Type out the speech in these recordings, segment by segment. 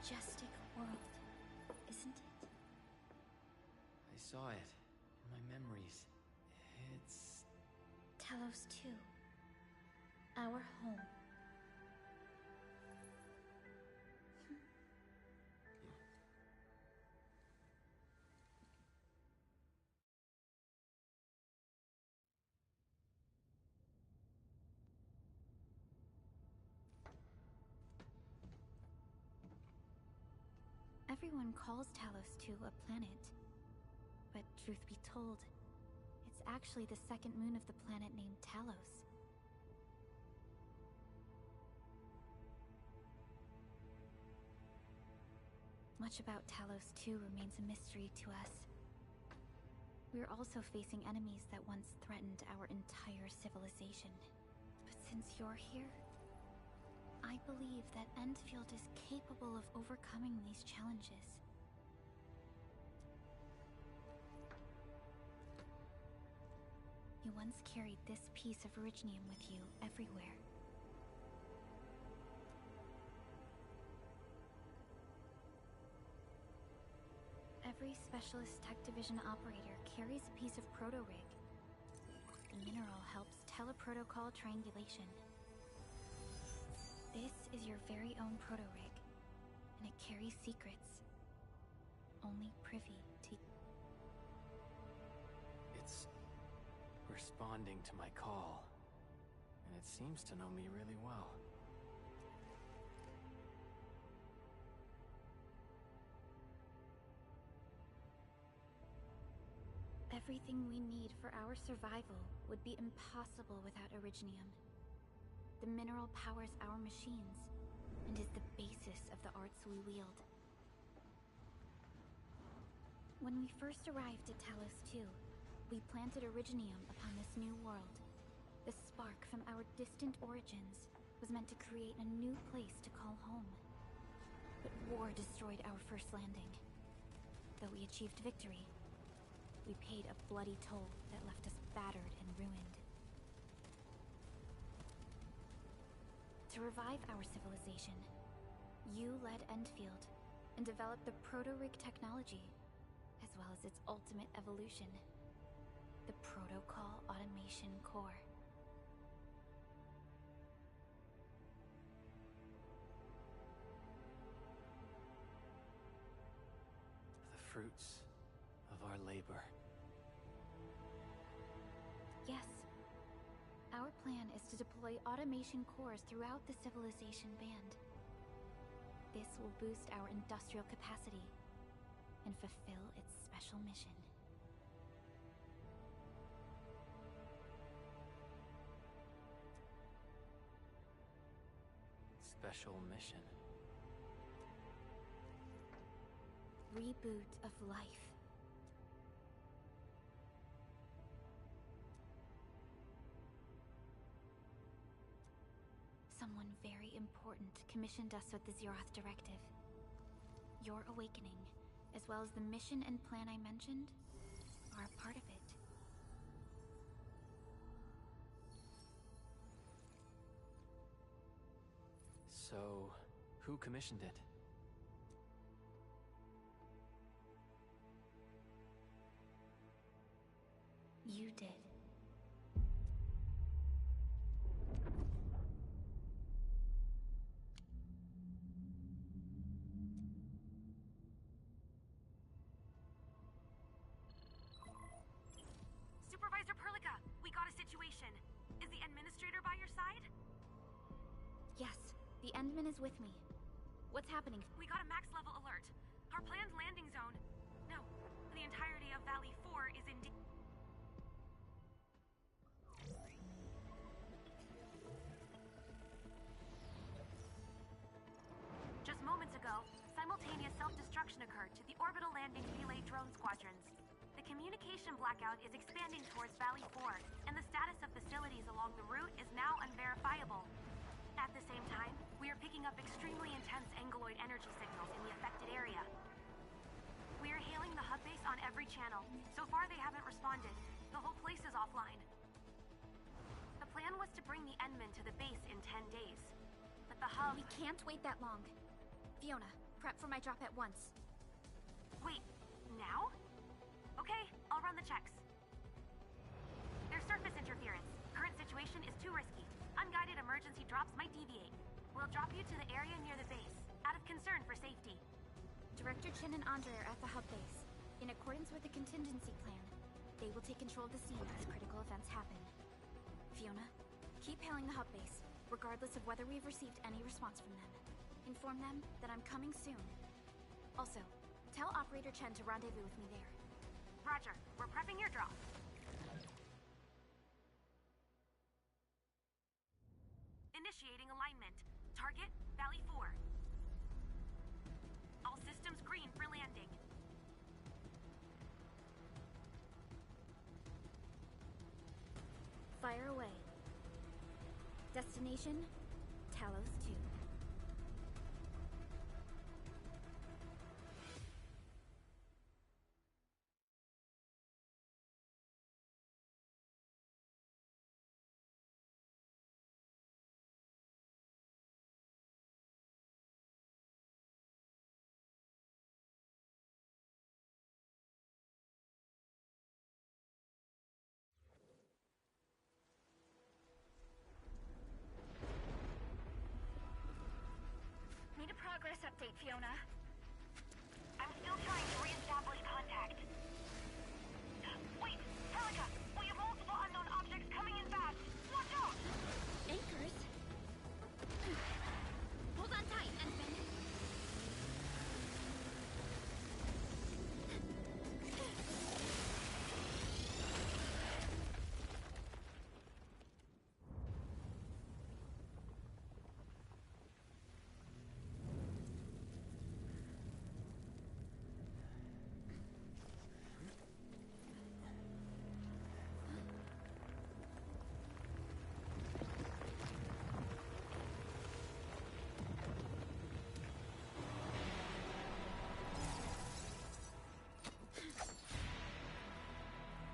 majestic world, isn't it? I saw it in my memories. It's... Talos 2. Our home. Everyone calls Talos 2 a planet. But truth be told, it's actually the second moon of the planet named Talos. Much about Talos 2 remains a mystery to us. We're also facing enemies that once threatened our entire civilization. But since you're here, I believe that Enfield is capable of overcoming these challenges. You once carried this piece of Originium with you everywhere. Every Specialist Tech Division operator carries a piece of proto-rig. The mineral helps teleprotocol triangulation. This is your very own proto-rig, and it carries secrets. Only privy to... It's responding to my call, and it seems to know me really well. Everything we need for our survival would be impossible without Originium. The mineral powers our machines, and is the basis of the arts we wield. When we first arrived at Talos 2, we planted Originium upon this new world. The spark from our distant origins was meant to create a new place to call home. But war destroyed our first landing. Though we achieved victory, we paid a bloody toll that left us battered and ruined. To revive our civilization, you led Enfield and developed the proto-rig technology, as well as its ultimate evolution, the Protocol Automation Core. The fruits of our labor. Yes. Our plan is to deploy automation cores throughout the civilization band. This will boost our industrial capacity and fulfill its special mission. Special mission. Reboot of life. Someone very important commissioned us with the Zeroth Directive. Your awakening, as well as the mission and plan I mentioned, are a part of it. So, who commissioned it? You did. Supervisor Perlica, we got a situation. Is the administrator by your side? Yes, the Endman is with me. What's happening? We got a max level alert. Our planned landing zone... No, the entirety of Valley 4 is in... Just moments ago, simultaneous self-destruction occurred to the orbital landing relay drone squadrons. The communication blackout is expanding towards Valley 4, and the status of facilities along the route is now unverifiable. At the same time, we are picking up extremely intense angeloid energy signals in the affected area. We are hailing the hub base on every channel. So far they haven't responded. The whole place is offline. The plan was to bring the Endman to the base in 10 days. But the hub... We can't wait that long. Fiona, prep for my drop at once. Wait, now? Okay, I'll run the checks. There's surface interference. Current situation is too risky. Unguided emergency drops might deviate. We'll drop you to the area near the base, out of concern for safety. Director Chen and Andre are at the hub base. In accordance with the contingency plan, they will take control of the scene as critical events happen. Fiona, keep hailing the hub base, regardless of whether we've received any response from them. Inform them that I'm coming soon. Also, tell Operator Chen to rendezvous with me there. Roger, we're prepping your drop. Initiating alignment. Target, Valley 4. All systems green for landing. Fire away. Destination, Talos 2. Need a progress update, Fiona. I'm still trying to re-establish contact. Wait, Helica! We have multiple unknown objects coming in fast! Watch out! Anchors? Hold on tight, Ensign.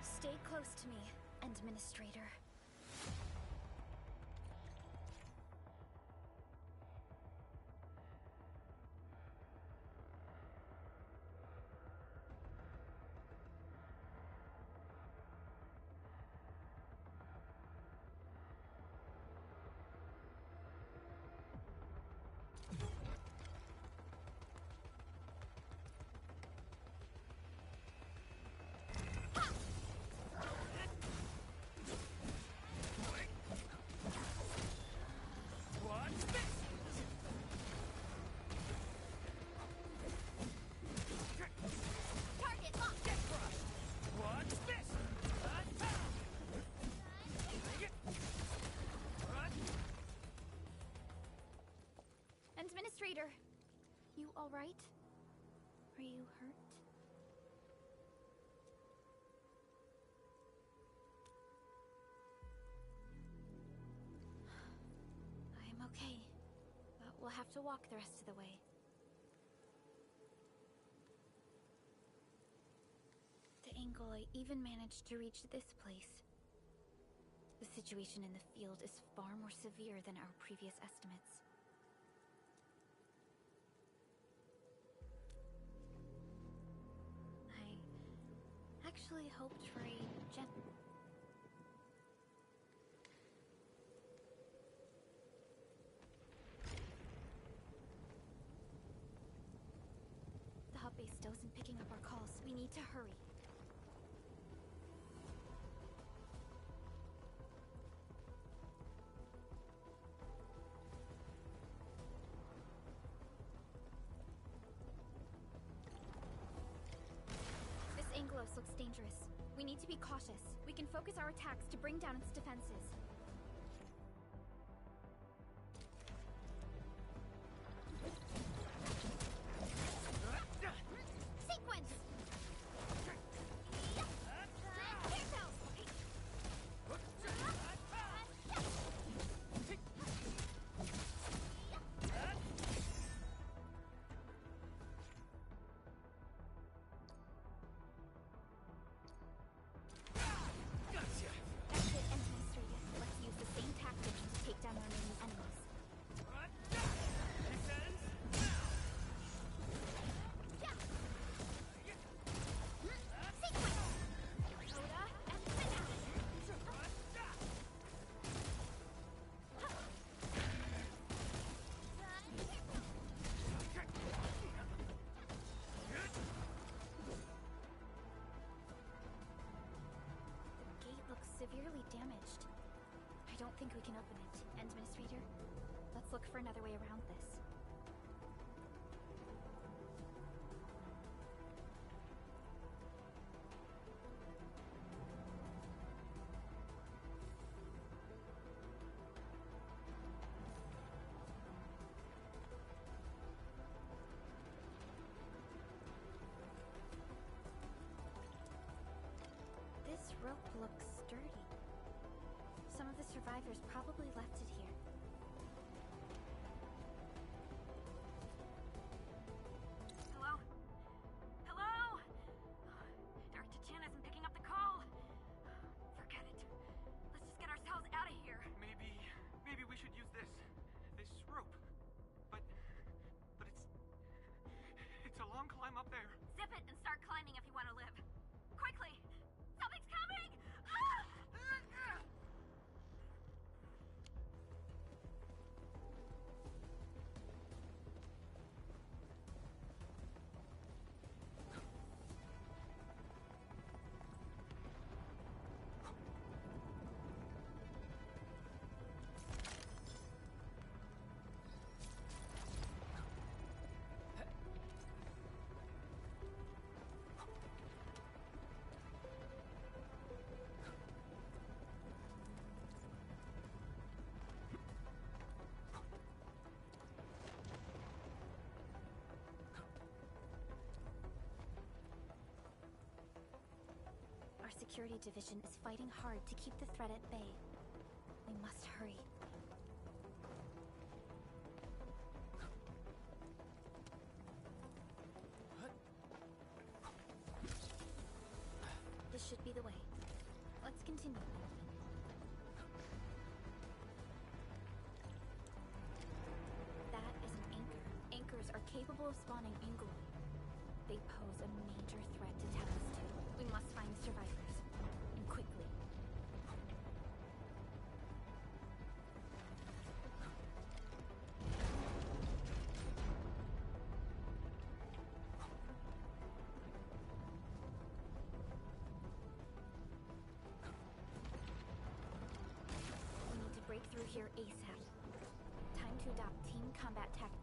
Stay close to me, Administrator. Administrator, you all right? Are you hurt? I'm okay, but we'll have to walk the rest of the way. The angle I even managed to reach this place. The situation in the field is far more severe than our previous estimates. I actually hoped for a The hub base still isn't picking up our calls. We need to hurry. Anglos looks dangerous. We need to be cautious. We can focus our attacks to bring down its defenses. Sequence! That's it, Administrator. Let's severely damaged. I don't think we can open it, Administrator. Let's look for another way around this. This rope looks sturdy. Some of the survivors probably left it here. Hello? Hello? Director Chan isn't picking up the call. Forget it. Let's just get ourselves out of here. Maybe we should use this rope. But it's a long climb up there. Zip it and start climbing if you want to live. Quickly! Something's coming! Ah! Our security division is fighting hard to keep the threat at bay. We must hurry. This should be the way. Let's continue. That is an anchor. Anchors are capable of spawning Inglory. They pose a major threat to Talos 2. We must find the survivors. And quickly. We need to break through here ASAP. Time to adopt team combat tactics.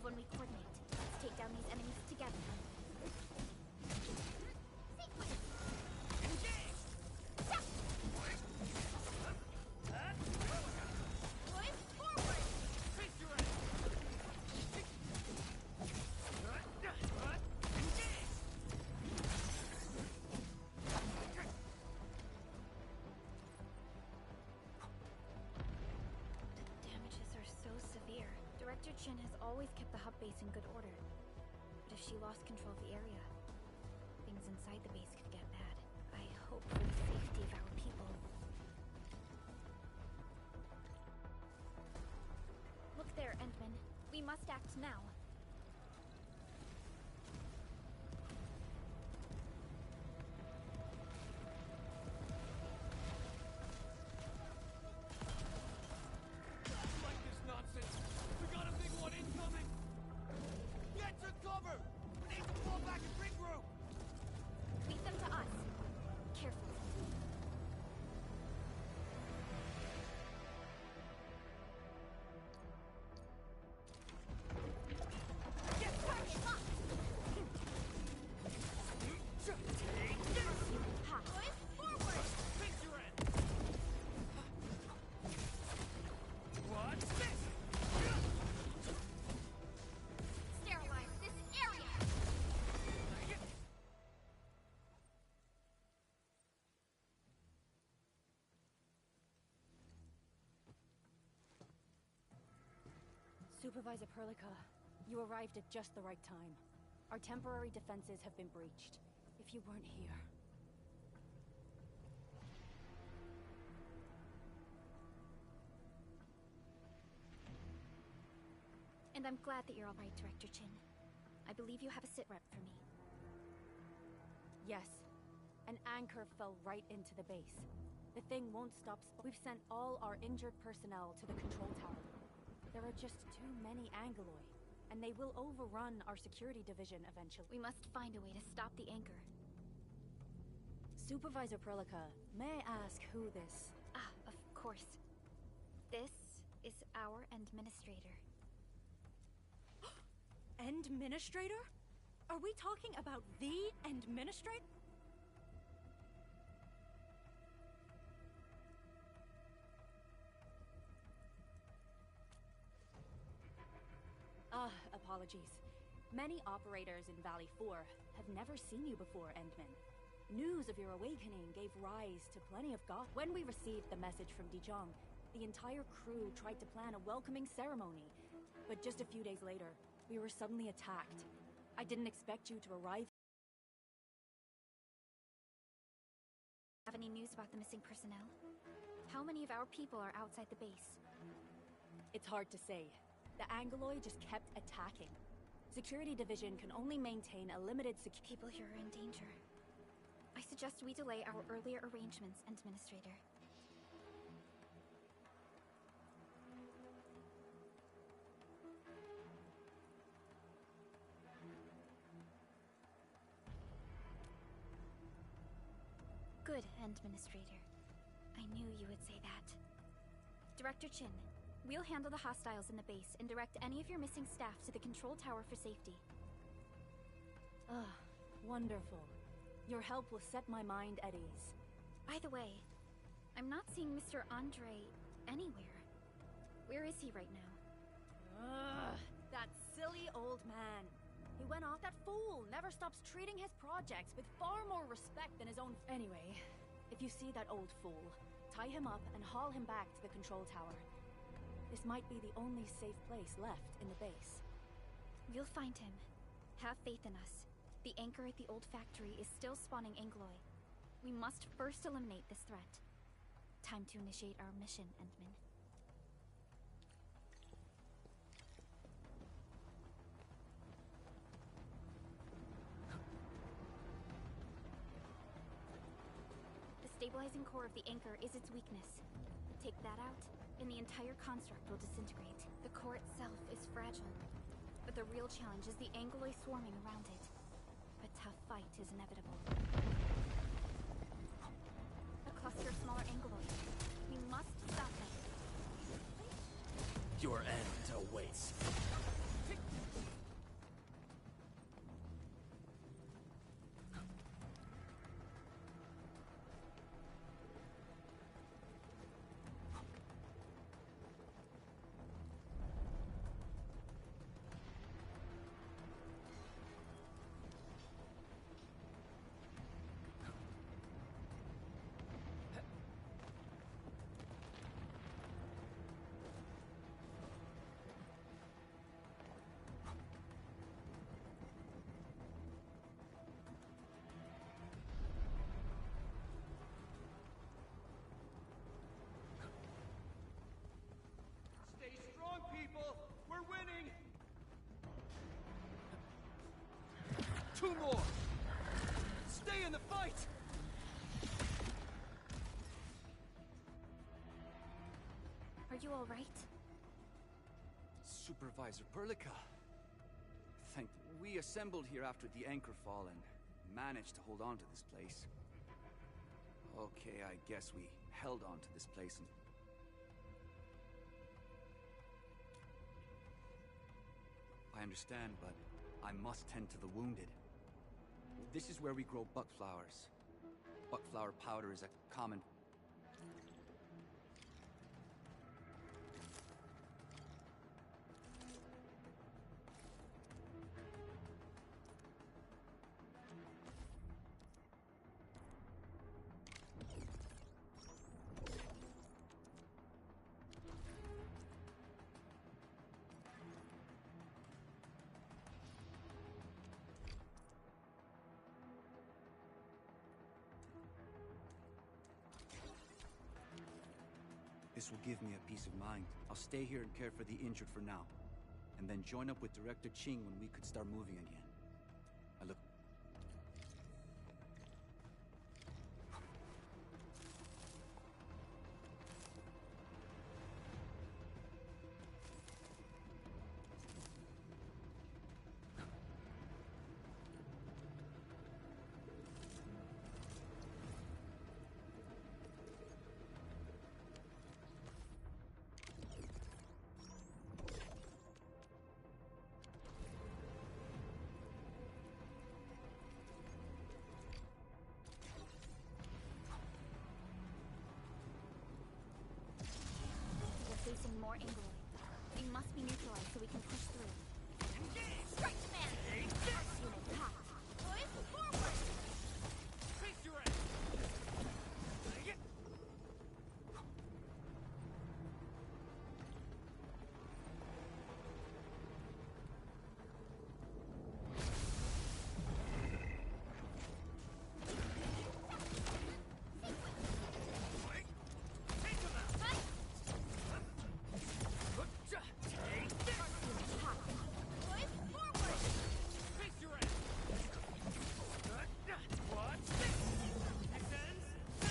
When we coordinate, let's take down these enemies together. Director Chin has always kept the hub base in good order. But if she lost control of the area, things inside the base could get bad. I hope for the safety of our people. Look there, Endman. We must act now. Supervisor Perlica, you arrived at just the right time. Our temporary defenses have been breached. If you weren't here... And I'm glad that you're all right, Director Chin. I believe you have a sit rep for me. Yes. An anchor fell right into the base. The thing won't stop. We've sent all our injured personnel to the control tower. There are just too many Angoloi, and they will overrun our security division eventually. We must find a way to stop the anchor. Supervisor Perlica, may I ask who this... Ah, of course. This is our administrator. Administrator? Are we talking about the administrator? Apologies. Many operators in Valley 4 have never seen you before, Endman. News of your awakening gave rise to plenty of gossip. When we received the message from Dijon, the entire crew tried to plan a welcoming ceremony. But just a few days later, we were suddenly attacked. I didn't expect you to arrive. Have any news about the missing personnel? How many of our people are outside the base? It's hard to say. The Angoloi just kept attacking. Security division can only maintain a limited People here are in danger. I suggest we delay our earlier arrangements, Administrator. Good, Administrator. I knew you would say that. Director Chin, we'll handle the hostiles in the base and direct any of your missing staff to the control tower for safety. Wonderful. Your help will set my mind at ease. By the way, I'm not seeing Mr. Andre anywhere. Where is he right now? That silly old man. He went off. That fool never stops treating his projects with far more respect than his own. Anyway, if you see that old fool, tie him up and haul him back to the control tower. This might be the only safe place left in the base. We'll find him. Have faith in us. The anchor at the old factory is still spawning Angoloi. We must first eliminate this threat. Time to initiate our mission, Endman. The stabilizing core of the anchor is its weakness. Take that out, and the entire construct will disintegrate. The core itself is fragile, but the real challenge is the Angoloi swarming around it. A tough fight is inevitable. A cluster of smaller Angoloi. We must stop them. Your end awaits. Stay strong, people! We're winning! 2 more! Stay in the fight! Are you all right? Supervisor Perlica. We assembled here after the anchor fall and managed to hold on to this place. Okay, I guess we held on to this place and... I understand, but I must tend to the wounded. This is where we grow buckflowers. Buckflower powder is a common... This will give me a peace of mind. I'll stay here and care for the injured for now. and then join up with Director Ching when we could start moving again. I look... Facing more Ingoloids. They must be neutralized so we can push through. Strike command! Unit packed. Boys, forward! Face your ass! Boys, forward! Face your ass! Watch this! This ends now!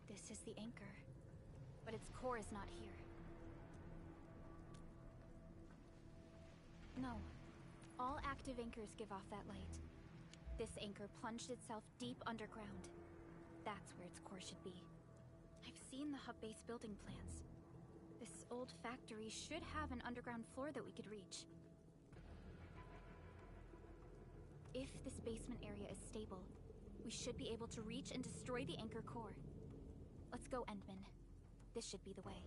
This is the anchor, but its core is not here. No. All active anchors give off that light. This anchor plunged itself deep underground. That's where its core should be. I've seen the hub base building plans. This old factory should have an underground floor that we could reach. If this basement area is stable, we should be able to reach and destroy the anchor core. Let's go, Endman. This should be the way.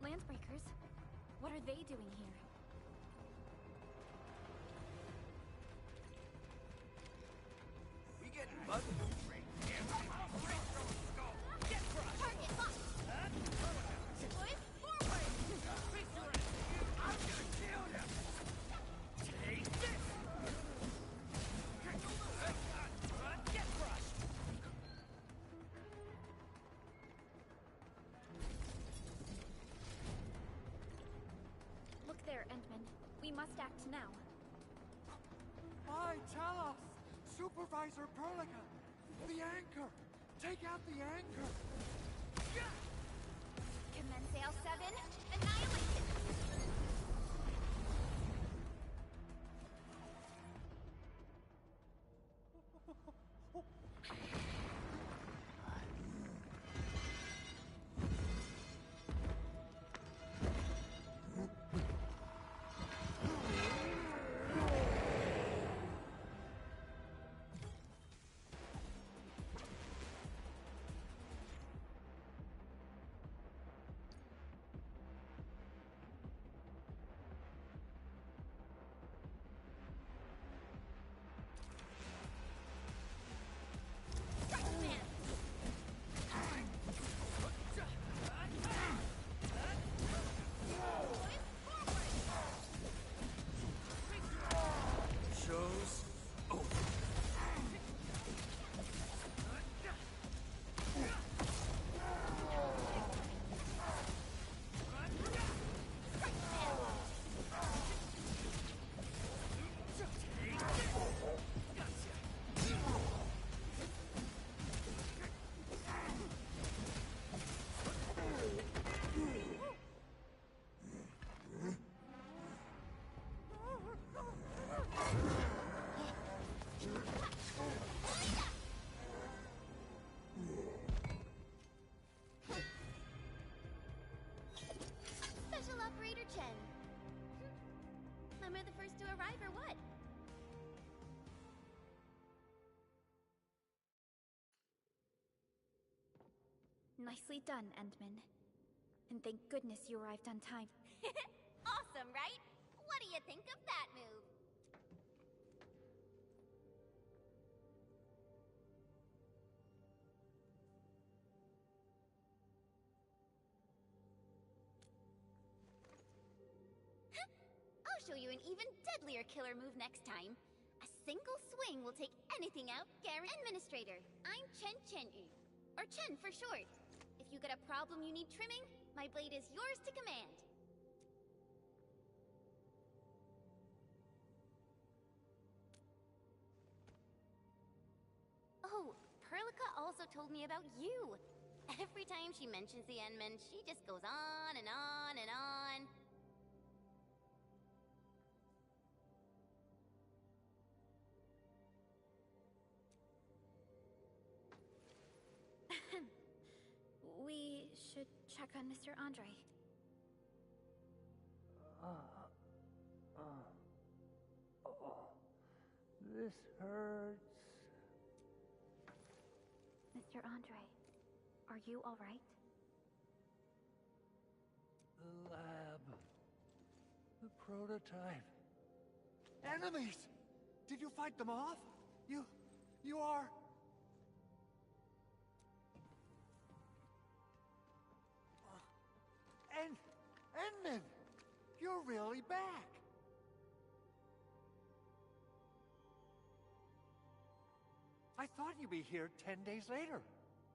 Landsbreakers? What are they doing here? We getting buzzed? Target locked! Boys, forward! Face your ass! I'm gonna kill you! Take this! Get crushed! Look there, Endman. We must act now. Why, tell us! Supervisor Perlica! The anchor! Take out the anchor! Commence AL7, annihilation! Strike command! Boys, forward! Shows over. Strike command! Special Operator Chen. Am I the first to arrive or what? Nicely done, Endman. And thank goodness you arrived on time. Awesome, right? What do you think of that move? I'll show you an even deadlier killer move next time. A single swing will take anything out, Administrator, I'm Chen, or Chen for short. If you got a problem you need trimming, my blade is yours to command. Oh, Perlica also told me about you. Every time she mentions the Endman, she just goes on and on and on. We should check on Mr. Andre. This hurts. Mr. Andre, are you all right? The lab. The prototype. Enemies! Did you fight them off? You are... Endman! You're really back! I thought you'd be here 10 days later.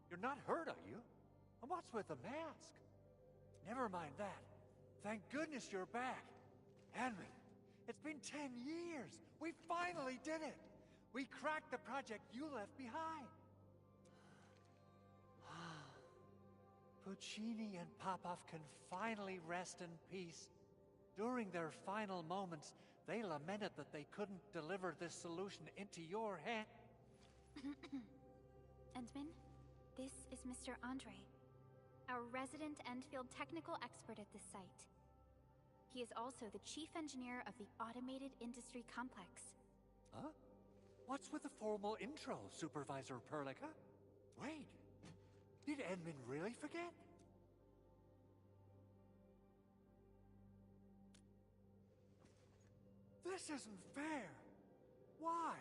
You're not hurt, are you? And what's with the mask? Never mind that. Thank goodness you're back. Endman, it's been 10 years. We finally did it. We cracked the project you left behind. Puccini and Popov can finally rest in peace. During their final moments, they lamented that they couldn't deliver this solution into your hand. Endman, this is Mr. Andre, our resident Endfield technical expert at this site. He is also the chief engineer of the Automated Industry Complex. Huh? What's with the formal intro, Supervisor Perlica? Wait, did Endman really forget? This isn't fair. Why?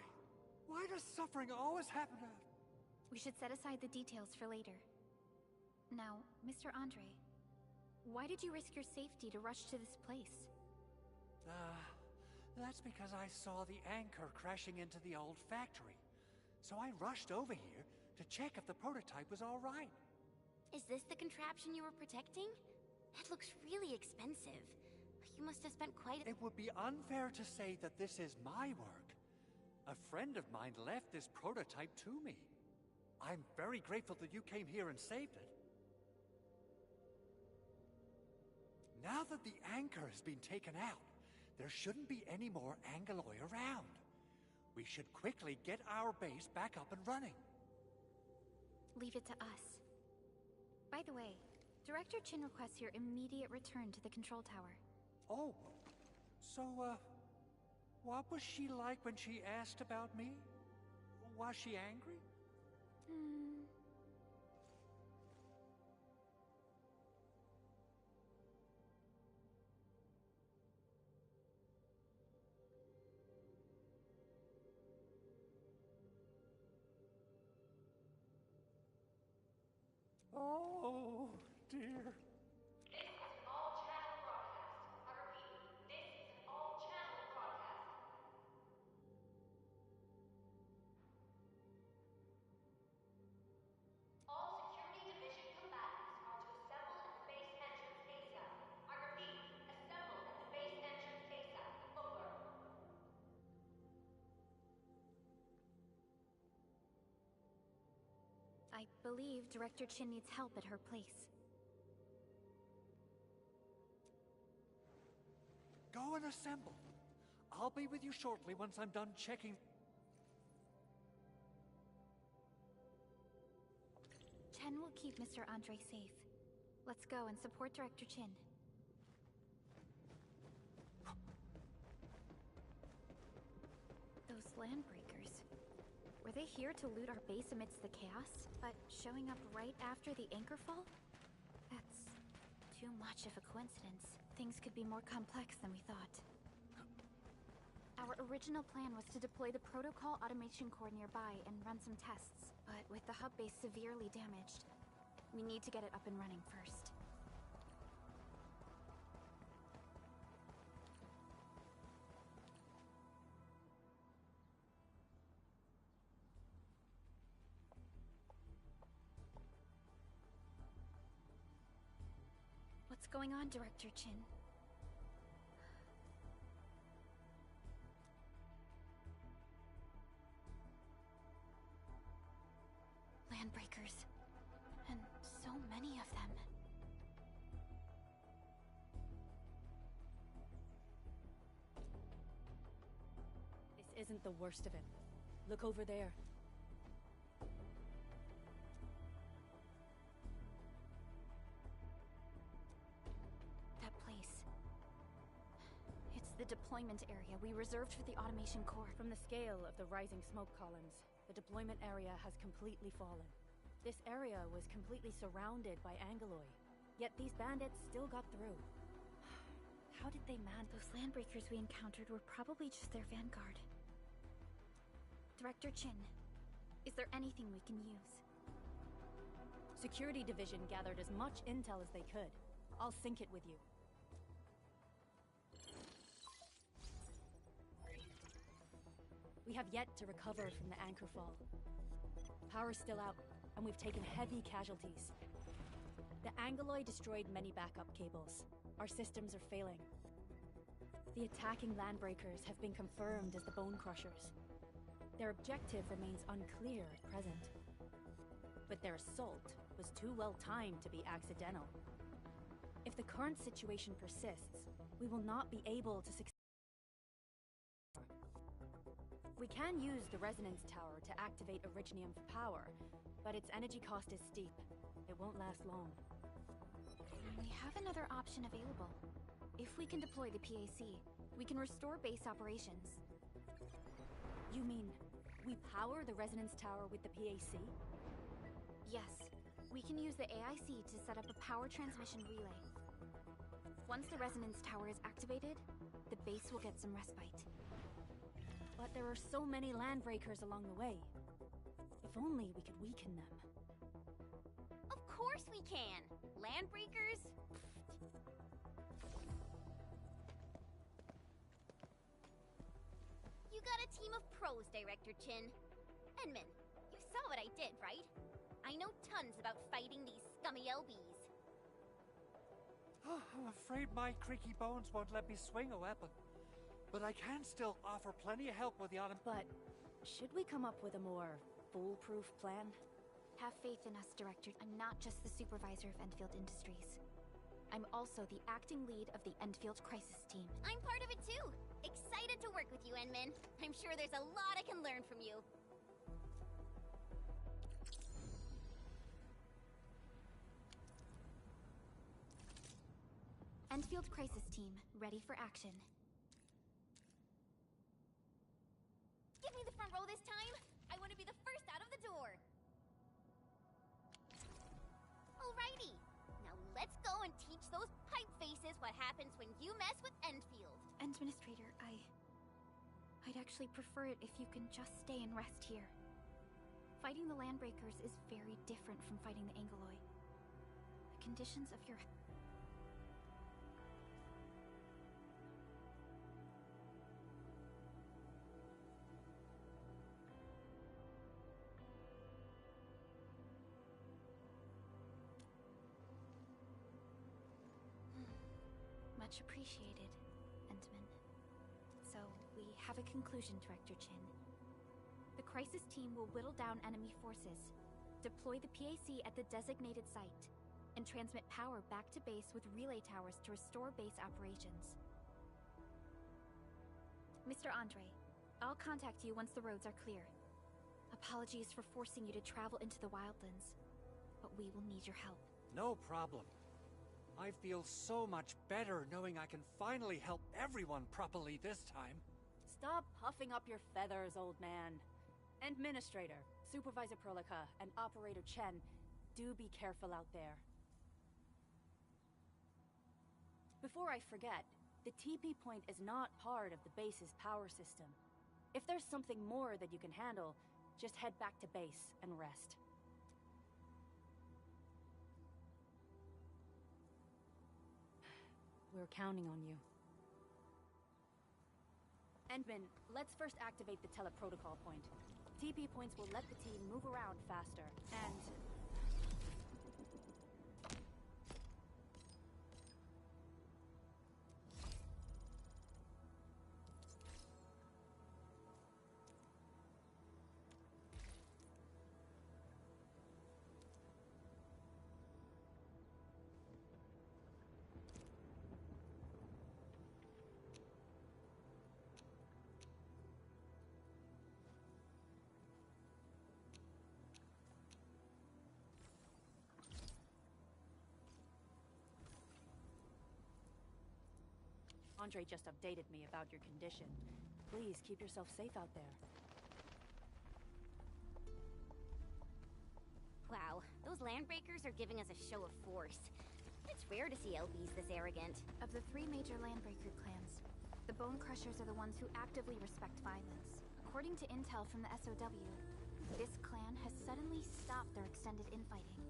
Why does suffering always happen to... We should set aside the details for later. Now, Mr. Andre, why did you risk your safety to rush to this place? That's because I saw the anchor crashing into the old factory. So I rushed over here to check if the prototype was all right. Is this the contraption you were protecting? That looks really expensive. You must have spent quite a... It would be unfair to say that this is my work. A friend of mine left this prototype to me. I'm very grateful that you came here and saved it. Now that the anchor has been taken out, there shouldn't be any more Angaloi around. We should quickly get our base back up and running. Leave it to us. By the way, Director Chin requests your immediate return to the control tower. Oh, so, what was she like when she asked about me? Was she angry? Oh, dear. I believe Director Chin needs help at her place. Go and assemble. I'll be with you shortly once I'm done checking. Chen will keep Mr. Andre safe. Let's go and support Director Chin. Those landbreakers. Were they here to loot our base amidst the chaos, but showing up right after the anchor fall? That's too much of a coincidence. Things could be more complex than we thought. Our original plan was to deploy the protocol automation core nearby and run some tests, but with the hub base severely damaged, we need to get it up and running first. What's going on, Director Chin? Landbreakers. And so many of them. This isn't the worst of it. Look over there. That place. It's the deployment area we reserved for the automation core. From the scale of the rising smoke columns, the deployment area has completely fallen. This area was completely surrounded by Angeloi, yet these bandits still got through. How did they man Those landbreakers we encountered were probably just their vanguard. Director Chin, is there anything we can use? Security Division gathered as much intel as they could. I'll sync it with you. We have yet to recover from the anchor fall. Power's still out, and we've taken heavy casualties. The Angeloi destroyed many backup cables. Our systems are failing. The attacking landbreakers have been confirmed as the Bone Crushers. Their objective remains unclear at present. But their assault was too well timed to be accidental. If the current situation persists, we will not be able to succeed. We can use the resonance tower to activate Originium for power, but its energy cost is steep. It won't last long. We have another option available. If we can deploy the PAC, we can restore base operations. You mean, we power the resonance tower with the PAC? Yes. We can use the AIC to set up a power transmission relay. Once the resonance tower is activated, the base will get some respite. But there are so many landbreakers along the way. If only we could weaken them. Of course we can! Landbreakers? You got a team of pros, Director Chin. Enman, you saw what I did, right? I know tons about fighting these scummy LBs. I'm afraid my creaky bones won't let me swing a weapon. But I can still offer plenty of help with the But should we come up with a more foolproof plan? Have faith in us, Director. I'm not just the supervisor of Enfield Industries. I'm also the acting lead of the Enfield Crisis Team. I'm part of it too! Excited to work with you, Enman. I'm sure there's a lot I can learn from you. Enfield Crisis Team, ready for action. Give me the front row this time! I want to be the first out of the door! Alrighty! Now let's go and teach those pipe faces what happens when you mess with Enfield. Administrator, I'd actually prefer it if you can just stay and rest here. Fighting the Landbreakers is very different from fighting the Angeloi. The conditions of your... Much appreciated, Entman. So, we have a conclusion, Director Chin. The crisis team will whittle down enemy forces, deploy the PAC at the designated site, and transmit power back to base with relay towers to restore base operations. Mr. Andre, I'll contact you once the roads are clear. Apologies for forcing you to travel into the wildlands, but we will need your help. No problem. I feel so much better knowing I can finally help everyone properly this time. Stop puffing up your feathers, old man. Administrator, Supervisor Prolica, and Operator Chen, do be careful out there. Before I forget, the TP point is not part of the base's power system. If there's something more that you can handle, just head back to base and rest. We're counting on you. Endman, let's first activate the teleprotocol point. TP points will let the team move around faster, and... Andre just updated me about your condition. Please keep yourself safe out there. Wow, those landbreakers are giving us a show of force. It's rare to see LBs this arrogant. Of the 3 major landbreaker clans, the Bone Crushers are the ones who actively respect violence. According to intel from the SOW, this clan has suddenly stopped their extended infighting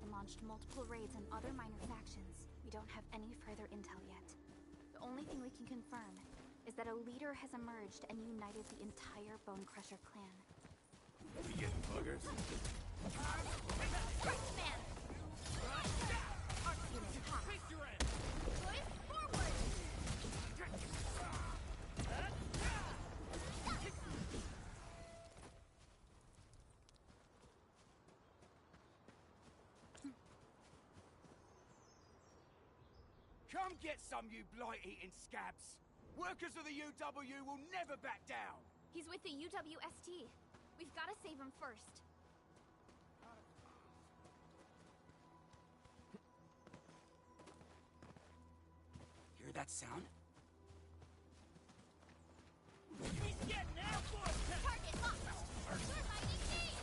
and launched multiple raids on other minor factions. We don't have any further intel yet. The only thing we can confirm is that a leader has emerged and united the entire Bone Crusher clan. We getting buggers? Man! Unit hot. Good, forward! Come get some, you blight-eating scabs! Workers of the UW will never back down! He's with the UWST. We've got to save him first. Hear that sound? He's getting out for us! Target locked! We're fighting team!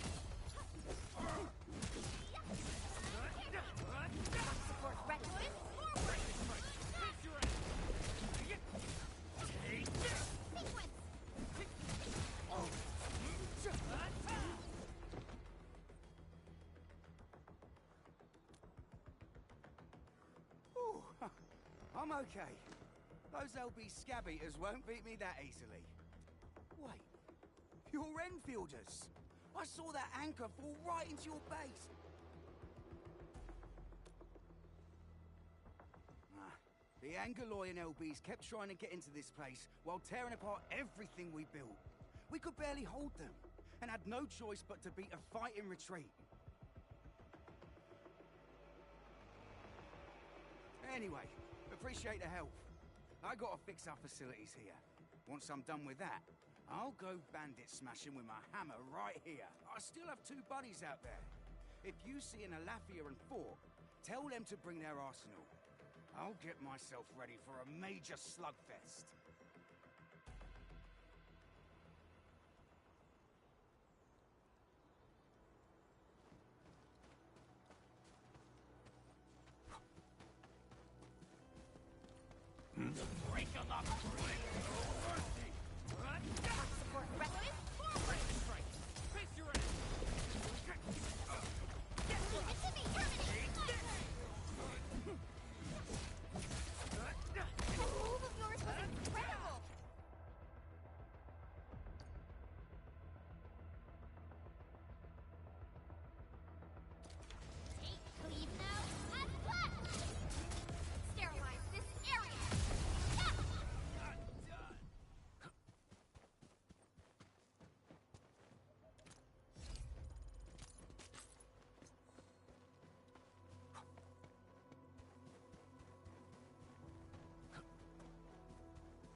Support retrofit forward! Sequence! Ooh, I'm okay. Those LB scab eaters won't beat me that easily. Wait, you're Enfielders. I saw that anchor fall right into your base. The Angaloy and LBs kept trying to get into this place while tearing apart everything we built. We could barely hold them, and had no choice but to beat a fighting retreat. Anyway, appreciate the help. I gotta fix our facilities here. Once I'm done with that, I'll go bandit smashing with my hammer right here. I still have 2 buddies out there. If you see an Alafia and Fort, tell them to bring their arsenal. I'll get myself ready for a major slugfest. Break him up! Support retrofit forward! Face your ass! Leave it to me, terminate! That move of yours was incredible! Take cleave now and blast! Sterilize this area! Yeah!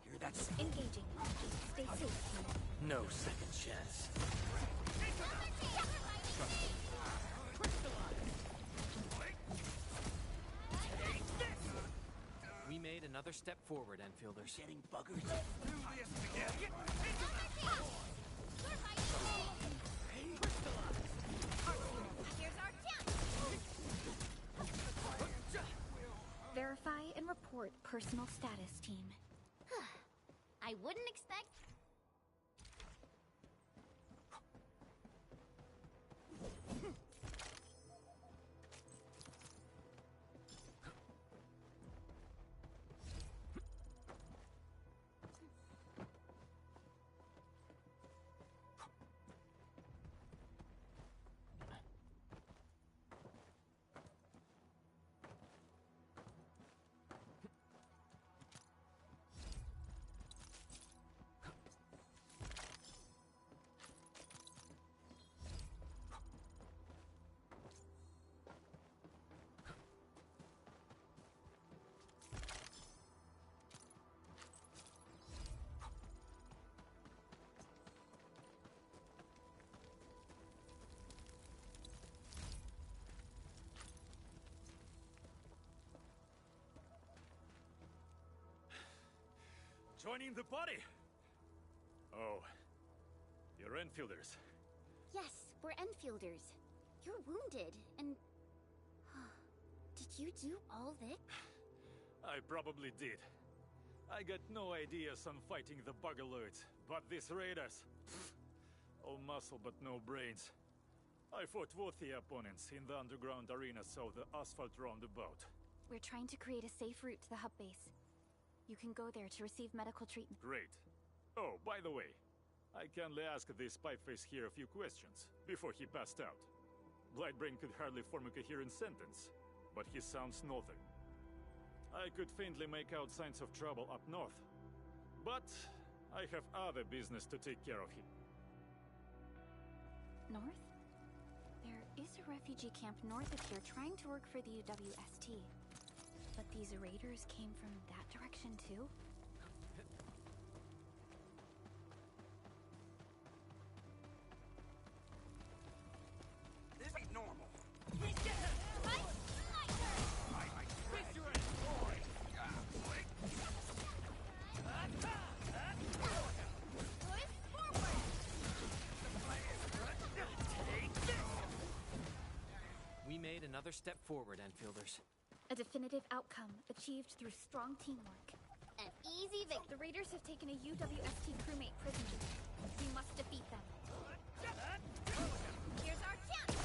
Hear that sound? Engaging. Stay safe, team. No second chance. We made another step forward, Enfielders. Getting buggers. Here's our chance! Verify and report personal status, team. I wouldn't expect... Joining the party? Oh, you're Enfielders. Yes, we're Enfielders. You're wounded, and... Did you do all this? I probably did. I got no ideas on fighting the Buggerloids, but these raiders... all muscle but no brains. I fought worthy opponents in the underground arenas of the asphalt roundabout. We're trying to create a safe route to the hub base. You can go there to receive medical treatment. Great. Oh, by the way, I kindly asked this pipeface here a few questions before he passed out. Blightbrain could hardly form a coherent sentence, but he sounds northern. I could faintly make out signs of trouble up north, but I have other business to take care of here. North? There is a refugee camp north of here trying to work for the UWST. But these raiders came from that direction too? This ain't normal. We made another step forward, Enfielders. A definitive outcome achieved through strong teamwork. An easy victory. The raiders have taken a UWST crewmate prisoner. We must defeat them. Here's our chance!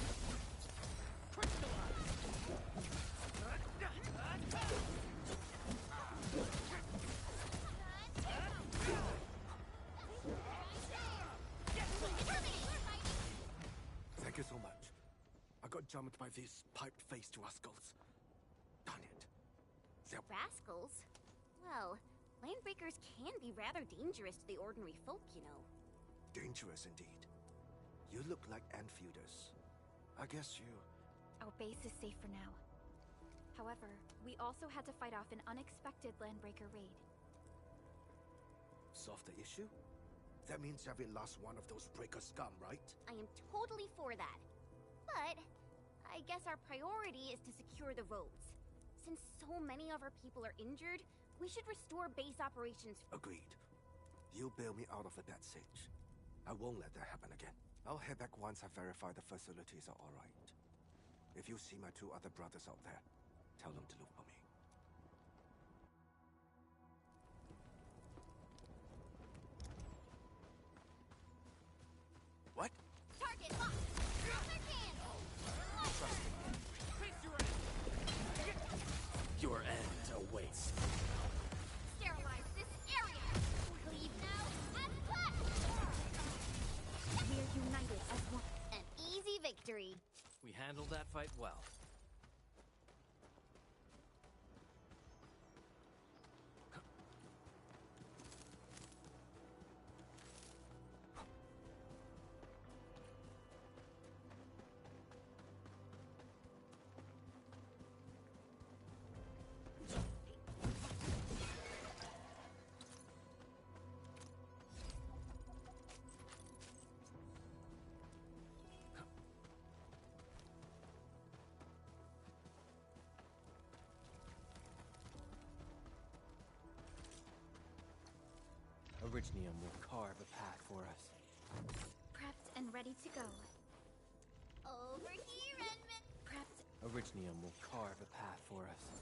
Thank you so much. I got jumped by these pipe-faced rascals. Darn it. They're... Rascals? Well, landbreakers can be rather dangerous to the ordinary folk, you know. dangerous indeed. You look like Enfielders. I guess you... Our base is safe for now. However, we also had to fight off an unexpected landbreaker raid. Solve the issue? That means every last one of those breaker scum, right? I am totally for that. But I guess our priority is to secure the roads. Since so many of our people are injured, we should restore base operations. Agreed. You bail me out of a bad sitch. I won't let that happen again. I'll head back once I verify the facilities are alright. If you see my two other brothers out there, tell them to look for me. What? Target locked! Other hand! Your end awaits. Sterilize this area! Leave now and cut! We are united as one. An easy victory. We handled that fight well. Originium will carve a path for us. Prepped and ready to go. Over here, Edmund! Prepped. Originium will carve a path for us.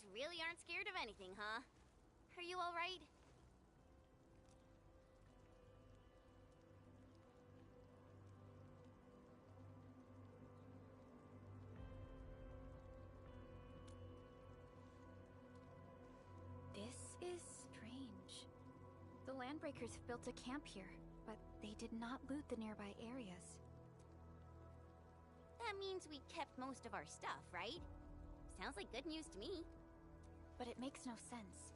guys really aren't scared of anything, huh? Are you alright? This is strange. The Landbreakers built a camp here, but they did not loot the nearby areas. That means we kept most of our stuff, right? Sounds like good news to me. But it makes no sense.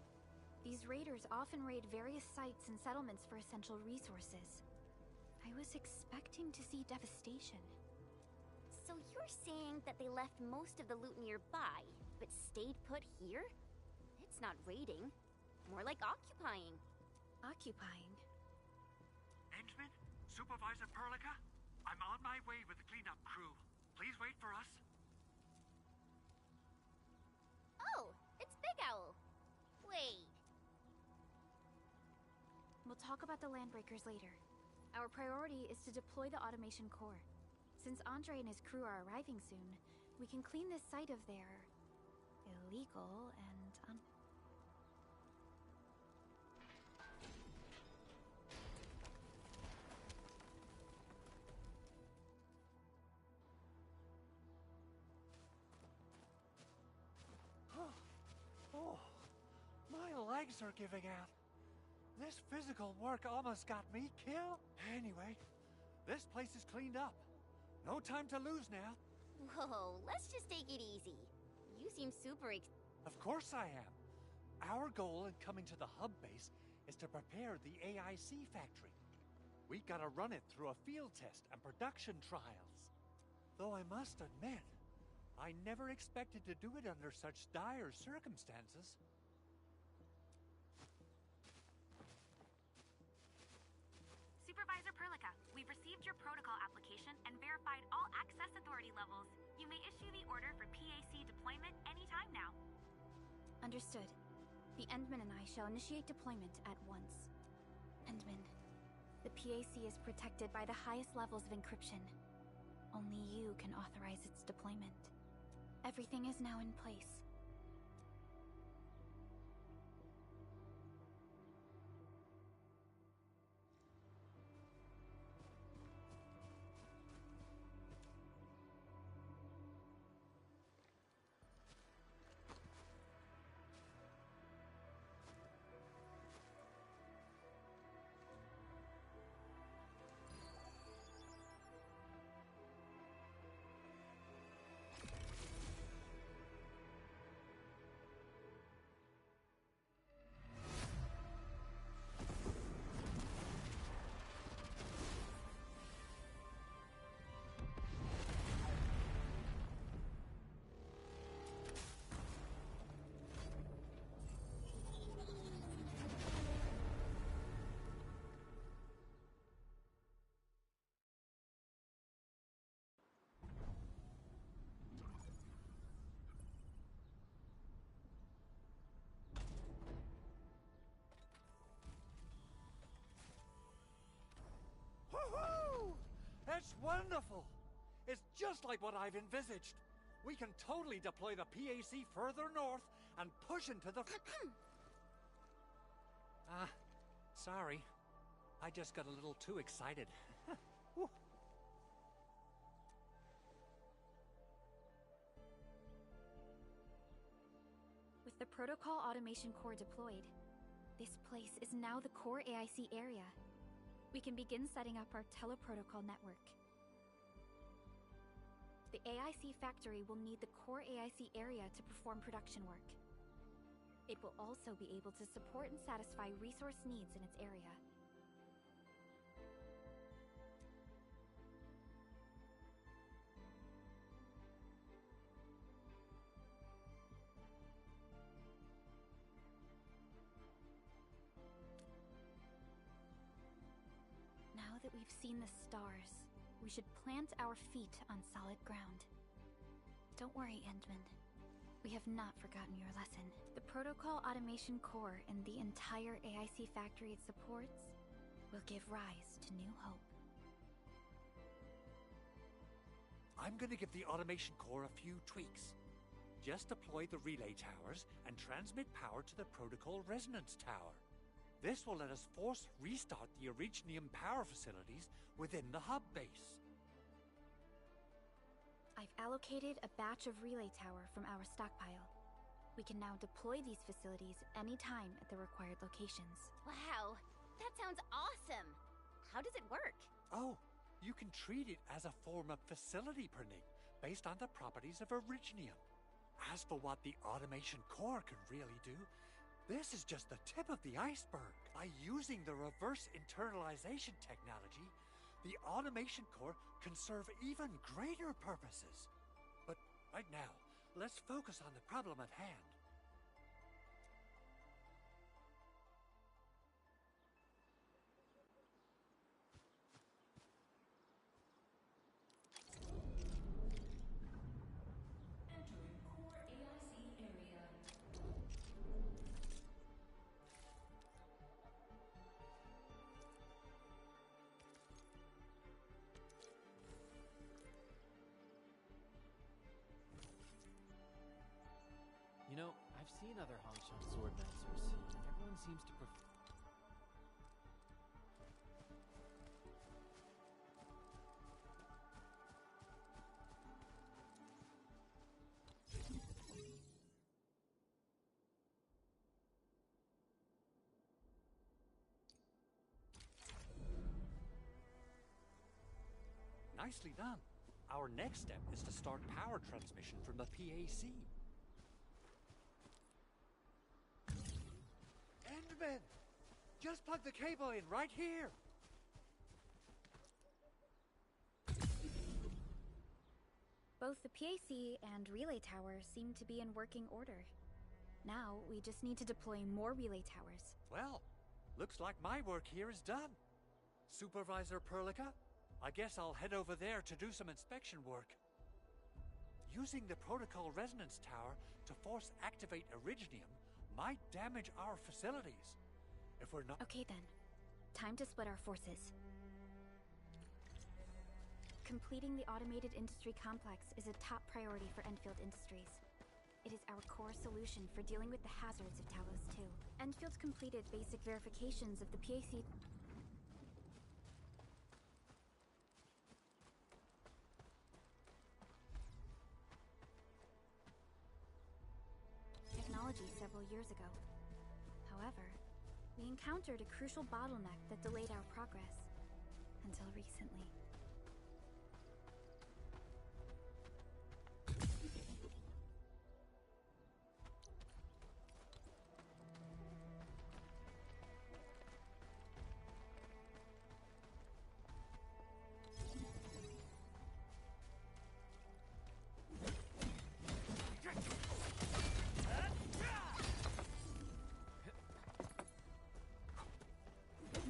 These raiders often raid various sites and settlements for essential resources. I was expecting to see devastation. So you're saying that they left most of the loot nearby, but stayed put here? It's not raiding. More like occupying. Occupying? Endman? Supervisor Perlica? I'm on my way with the cleanup crew. Please wait for us. Oh, it's Big Owl. Wait. We'll talk about the Landbreakers later. Our priority is to deploy the automation core. Since Andre and his crew are arriving soon, we can clean this site of their illegal and Oh, my legs are giving out. This physical work almost got me killed. Anyway, this place is cleaned up. No time to lose now. Whoa, let's just take it easy. You seem super Of course I am. Our goal in coming to the hub base is to prepare the AIC factory. We gotta run it through a field test and production trials. Though I must admit, I never expected to do it under such dire circumstances. Supervisor Perlica, we've received your protocol application and verified all access authority levels. You may issue the order for PAC deployment anytime now. Understood. The Endman and I shall initiate deployment at once. Endman, the PAC is protected by the highest levels of encryption. Only you can authorize its deployment. Everything is now in place. Woohoo! That's wonderful! It's just like what I've envisaged. We can totally deploy the PAC further north and push into the... Sorry. I just got a little too excited. Whew. With the protocol automation core deployed, this place is now the core AIC area. We can begin setting up our teleprotocol network. The AIC factory will need the core AIC area to perform production work. It will also be able to support and satisfy resource needs in its area. Now that we've seen the stars, we should plant our feet on solid ground. Don't worry, Endman. We have not forgotten your lesson. The protocol automation core and the entire AIC factory it supports will give rise to new hope. I'm gonna give the automation core a few tweaks. just deploy the relay towers and transmit power to the protocol resonance tower. This will let us force restart the Originium power facilities within the hub base. I've allocated a batch of relay tower from our stockpile. We can now deploy these facilities anytime at the required locations. Wow, that sounds awesome! How does it work? Oh, you can treat it as a form of facility printing based on the properties of Originium. As for what the automation core can really do, this is just the tip of the iceberg. By using the reverse internalization technology, the automation core can serve even greater purposes. But right now, let's focus on the problem at hand. You know, I've seen other Hongshan swordmasters. Everyone seems to prefer... Nicely done. Our next step is to start power transmission from the PAC. Endman! Just plug the cable in right here! Both the PAC and relay tower seem to be in working order. Now, we just need to deploy more relay towers. Well, looks like my work here is done. Supervisor Perlica, I guess I'll head over there to do some inspection work. Using the protocol resonance tower to force activate Originium might damage our facilities. If we're not... Okay then. Time to split our forces. Completing the automated industry complex is a top priority for Enfield Industries. It is our core solution for dealing with the hazards of Talos 2. Enfield's completed basic verifications of the PAC... technology several years ago. However, we encountered a crucial bottleneck that delayed our progress. Until recently.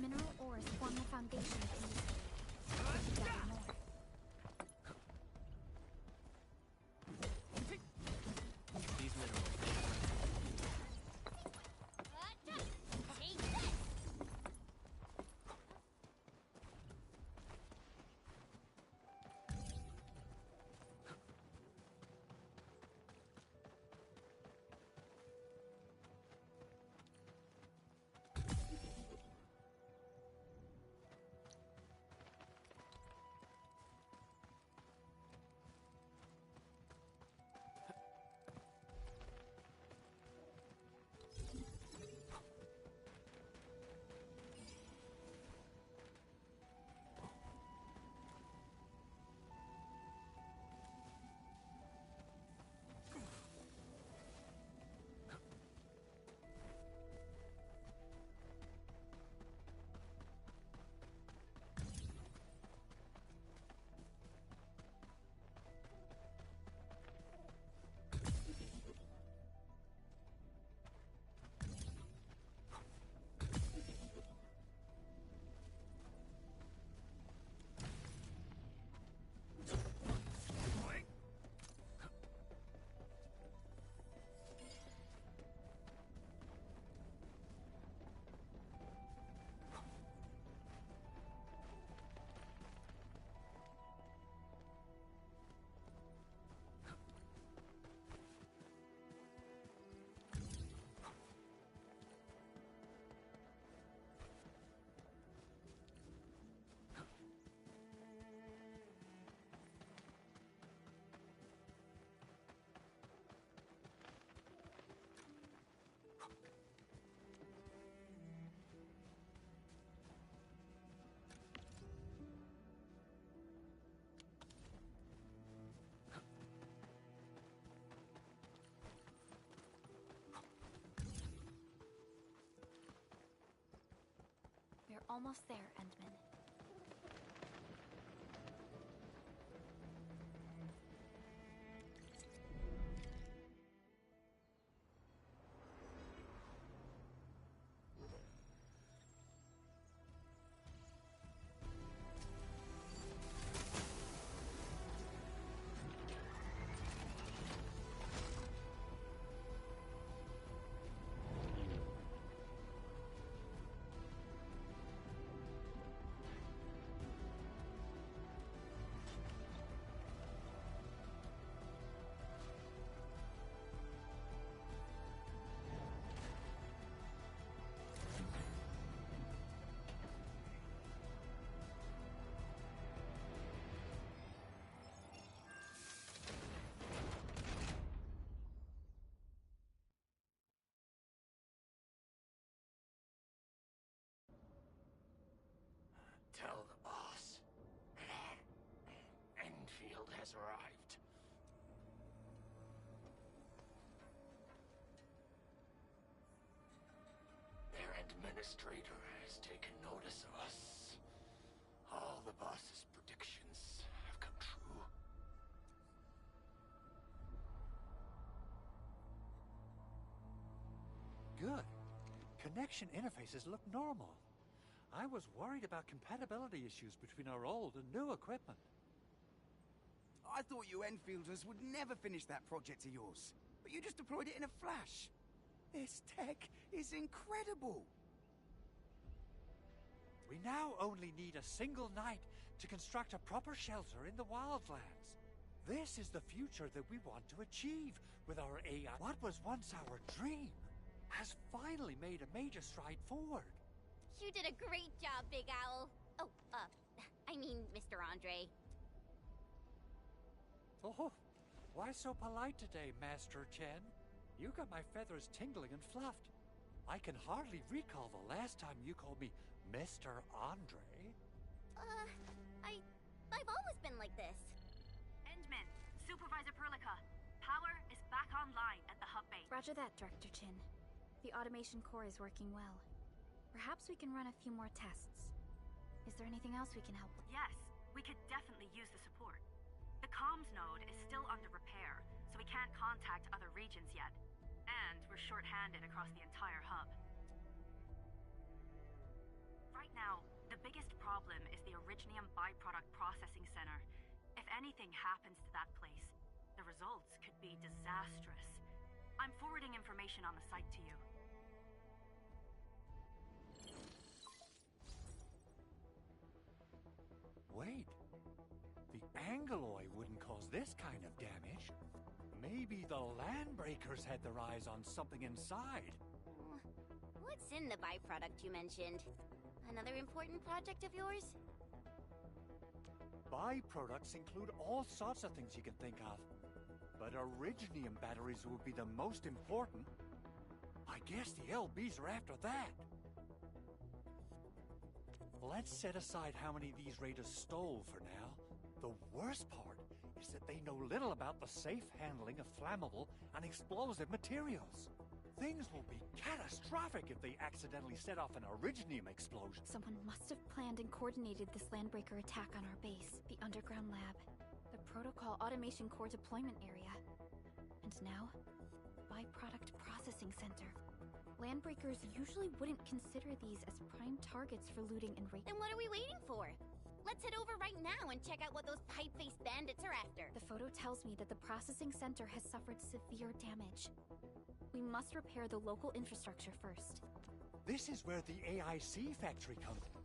Mineral ores form the foundation of industry. almost there, Endman. Tell the boss. Enfield has arrived. Their administrator has taken notice of us. All the boss's predictions have come true. Good. Connection interfaces look normal. I was worried about compatibility issues between our old and new equipment. I thought you Enfielders would never finish that project of yours, but you just deployed it in a flash. This tech is incredible. We now only need a single night to construct a proper shelter in the wildlands. This is the future that we want to achieve with our AI. What was once our dream has finally made a major stride forward. You did a great job, Big Owl. Oh, I mean, Mr. Andre. Oh, why so polite today, Master Chen? You got my feathers tingling and fluffed. I can hardly recall the last time you called me Mr. Andre. I've always been like this. Endman, Supervisor Perlica, power is back online at the hub base. Roger that, Director Chin. The automation core is working well. Perhaps we can run a few more tests. Is there anything else we can help with? Yes, we could definitely use the support. The comms node is still under repair, so we can't contact other regions yet. And we're short-handed across the entire hub. Right now, the biggest problem is the Originium byproduct processing center. If anything happens to that place, the results could be disastrous. I'm forwarding information on the site to you. Wait. The Angeloy wouldn't cause this kind of damage. Maybe the Landbreakers had their eyes on something inside. What's in the byproduct you mentioned? Another important project of yours? Byproducts include all sorts of things you can think of. But Originium batteries would be the most important. I guess the LBs are after that. Let's set aside how many these raiders stole for now. The worst part is that they know little about the safe handling of flammable and explosive materials. Things will be catastrophic if they accidentally set off an Originium explosion. Someone must have planned and coordinated this Landbreaker attack on our base, the underground lab, the Protocol Automation Core deployment area, and now, Byproduct Processing Center. Landbreakers usually wouldn't consider these as prime targets for looting and raiding. Then what are we waiting for? Let's head over right now and check out what those pipe-faced bandits are after. The photo tells me that the processing center has suffered severe damage. We must repair the local infrastructure first. This is where the AIC factory comes in.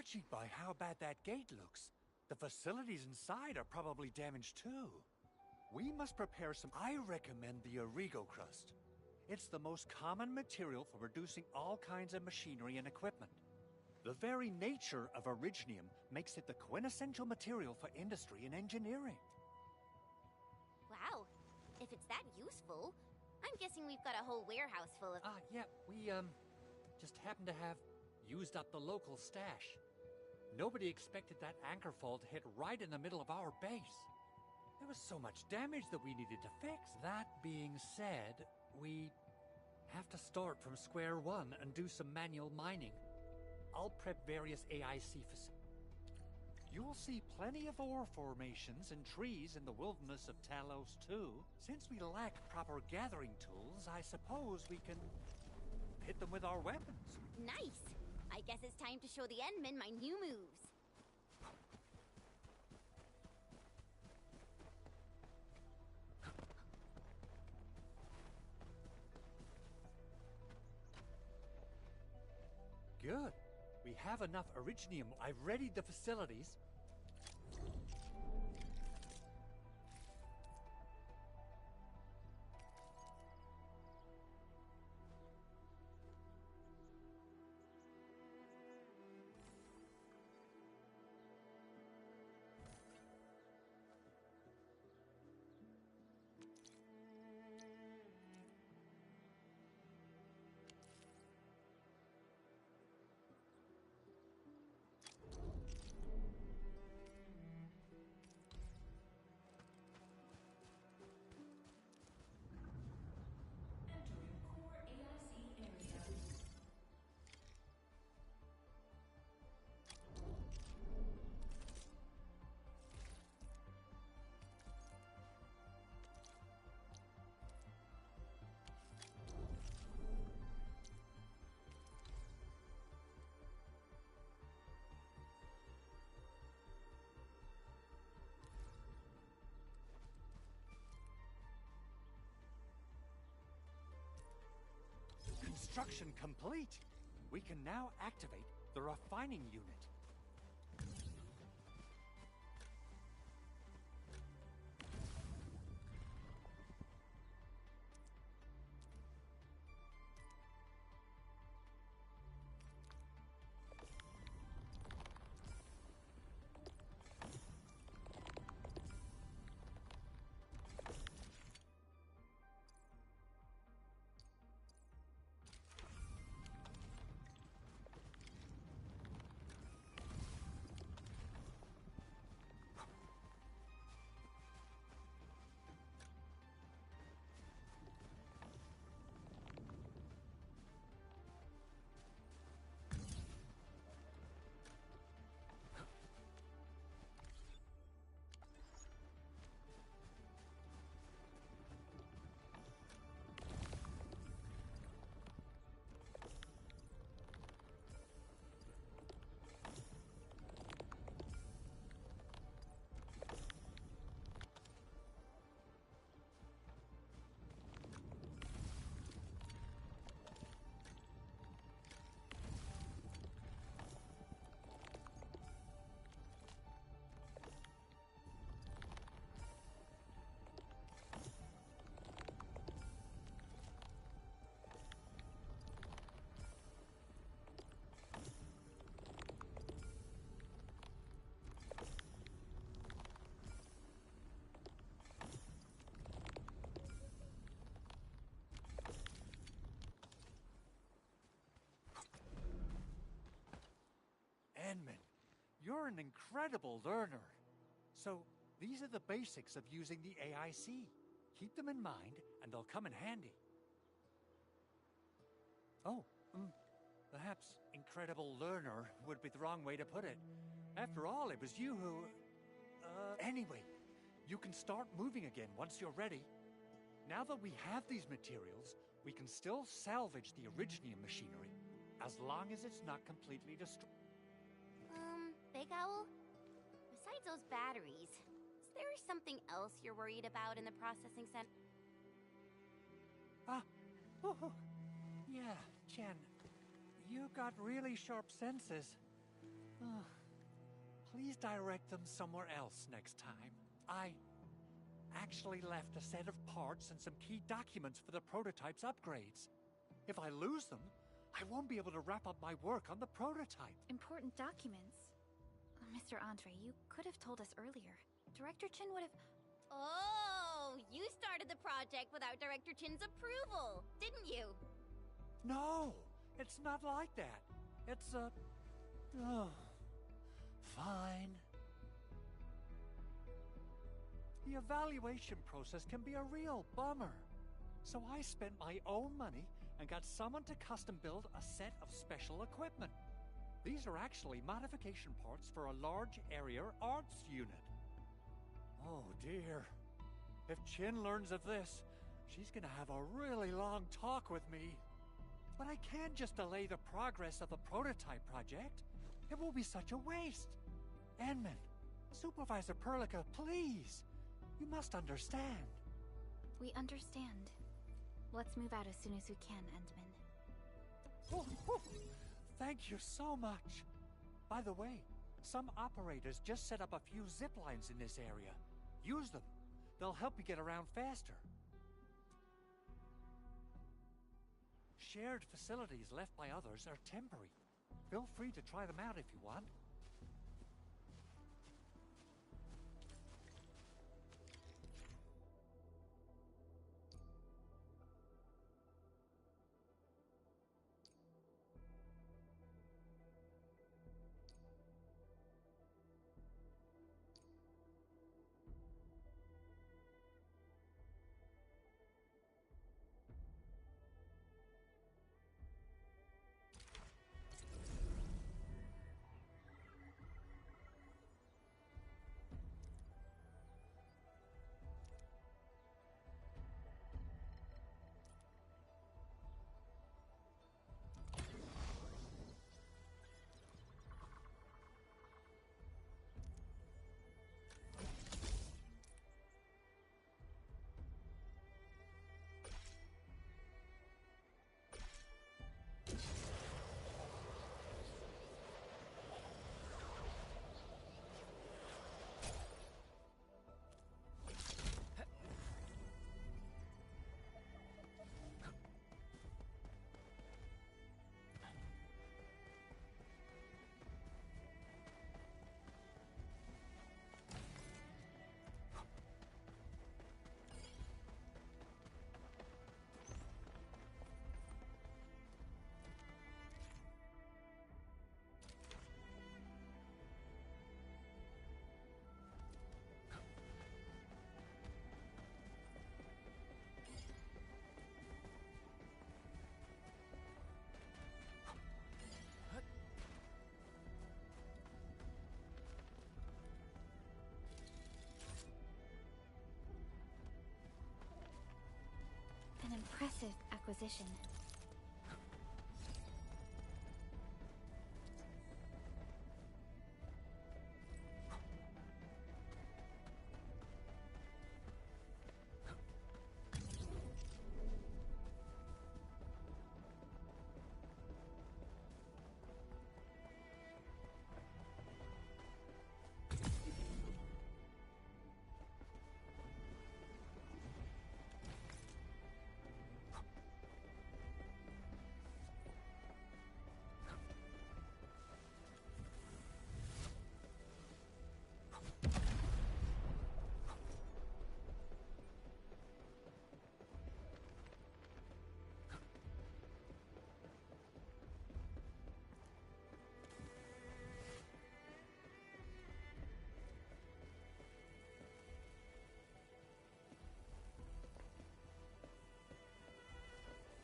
Judging by how bad that gate looks, the facilities inside are probably damaged too. We must prepare some... I recommend the Origo crust. It's the most common material for producing all kinds of machinery and equipment. The very nature of originium makes it the quintessential material for industry and engineering. Wow. If it's that useful, I'm guessing we've got a whole warehouse full of... Yeah, we, just happen to have used up the local stash. Nobody expected that anchor fall to hit right in the middle of our base. There was so much damage that we needed to fix. That being said, we have to start from square one and do some manual mining. I'll prep various AIC facilities. You'll see plenty of ore formations and trees in the wilderness of Talos too. Since we lack proper gathering tools, I suppose we can hit them with our weapons. Nice! I guess it's time to show the Endmen my new moves. Good. We have enough originium. I've readied the facilities. Construction complete. We can now activate the refining unit. Enman, you're an incredible learner. So, these are the basics of using the AIC. Keep them in mind, and they'll come in handy. Oh, perhaps incredible learner would be the wrong way to put it. After all, it was you who... Anyway, you can start moving again once you're ready. Now that we have these materials, we can still salvage the originium machinery, as long as it's not completely destroyed. Big Owl? Besides those batteries, is there something else you're worried about in the processing center? Yeah, Chen. You got really sharp senses. Please direct them somewhere else next time. I actually left a set of parts and some key documents for the prototype's upgrades. If I lose them, I won't be able to wrap up my work on the prototype. Important documents? Mr. Andre, you could have told us earlier. Director Chin would have... Oh, you started the project without Director Chin's approval, didn't you? No, it's not like that. It's fine. The evaluation process can be a real bummer. So I spent my own money and got someone to custom build a set of special equipment. These are actually modification parts for a large area arts unit. Oh dear. If Chin learns of this, she's gonna have a really long talk with me. But I can't just delay the progress of the prototype project. It will be such a waste. Enman, Supervisor Perlica, please. You must understand. We understand. Let's move out as soon as we can, Endman. Oh, thank you so much. By the way, some operators just set up a few zip lines in this area. Use them. They'll help you get around faster. Shared facilities left by others are temporary. Feel free to try them out if you want. An impressive acquisition.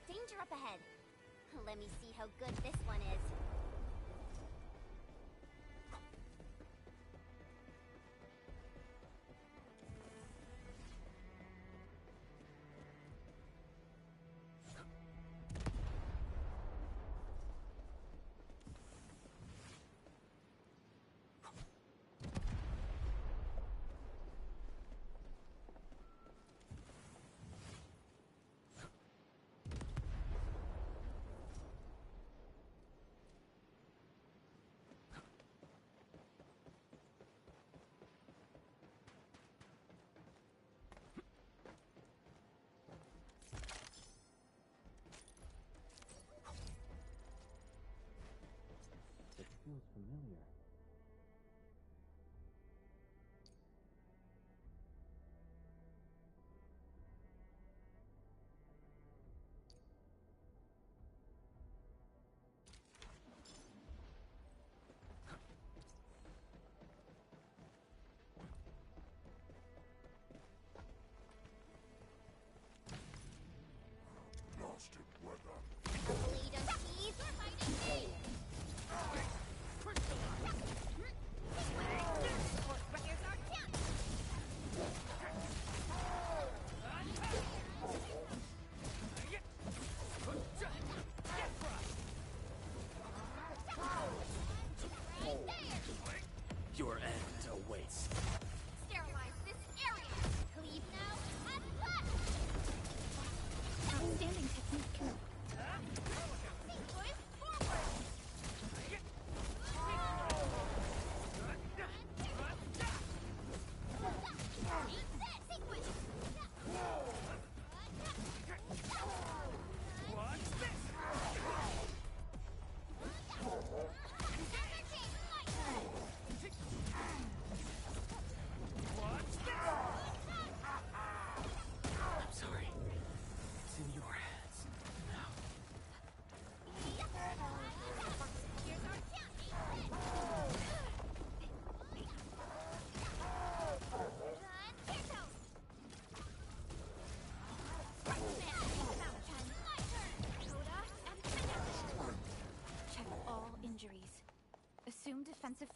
Danger up ahead. Let me see how good this one is.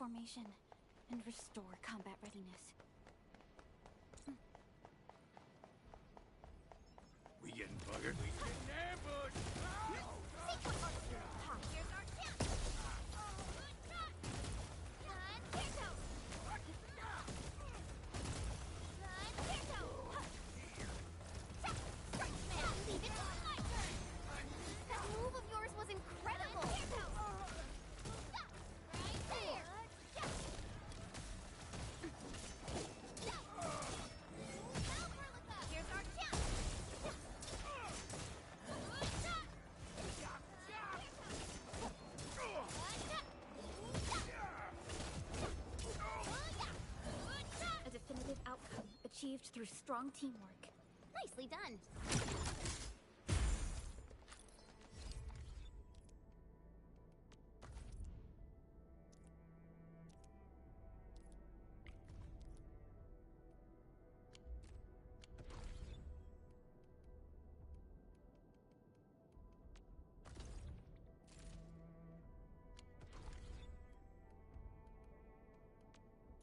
formation and restore combat readiness. We getting buggered? We getting ambushed! Here's our chance! That move of yours was incredible! Right there! Here's our chance! A definitive outcome achieved through strong teamwork. Nicely done.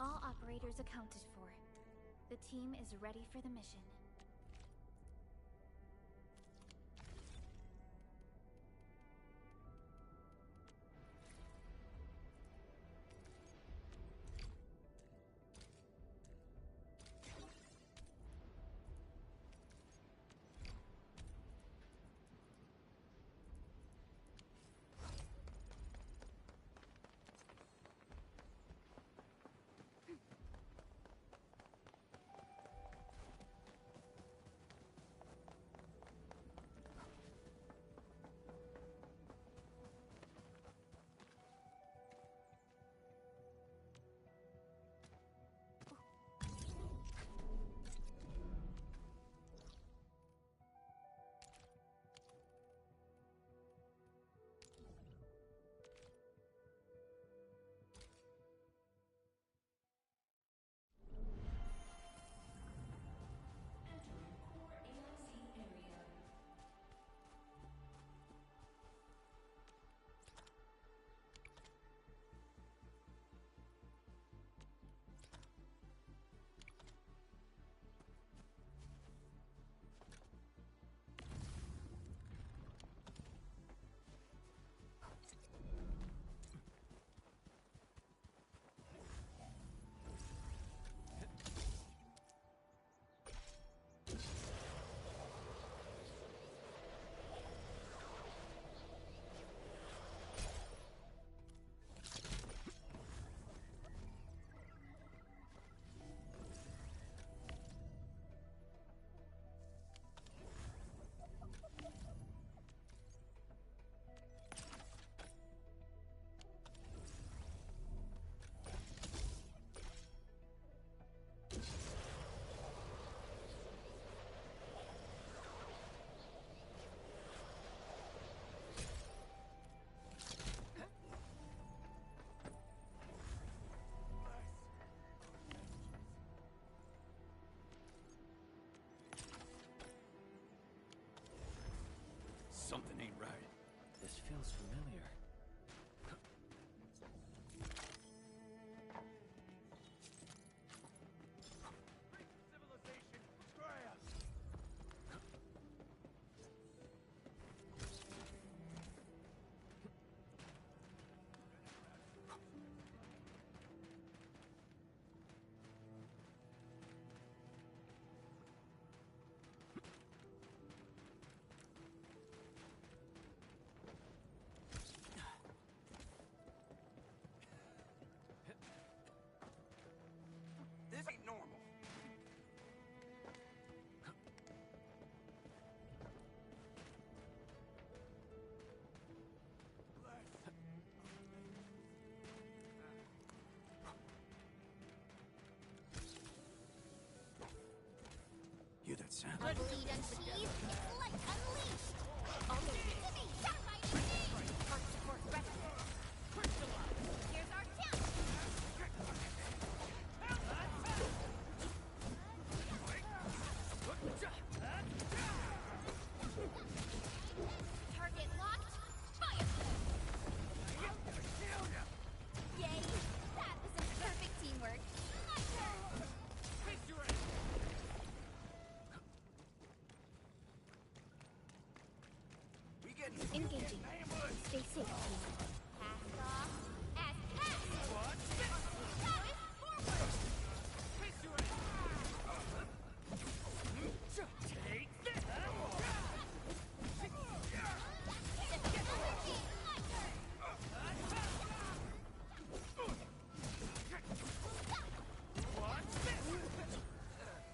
All operators accounted for. The team is ready for the mission. Something ain't right. This feels familiar. Civilization, try us! This ain't normal. Hear that sound? A bleed and cheese, it's like unleashed! To me, dynamite and cheese! Heart support ready. Here's our chance! Target locked, fire! Yay! That's Engaging. Stay safe, team. Cast off. As cast! Prowess forward! Take this!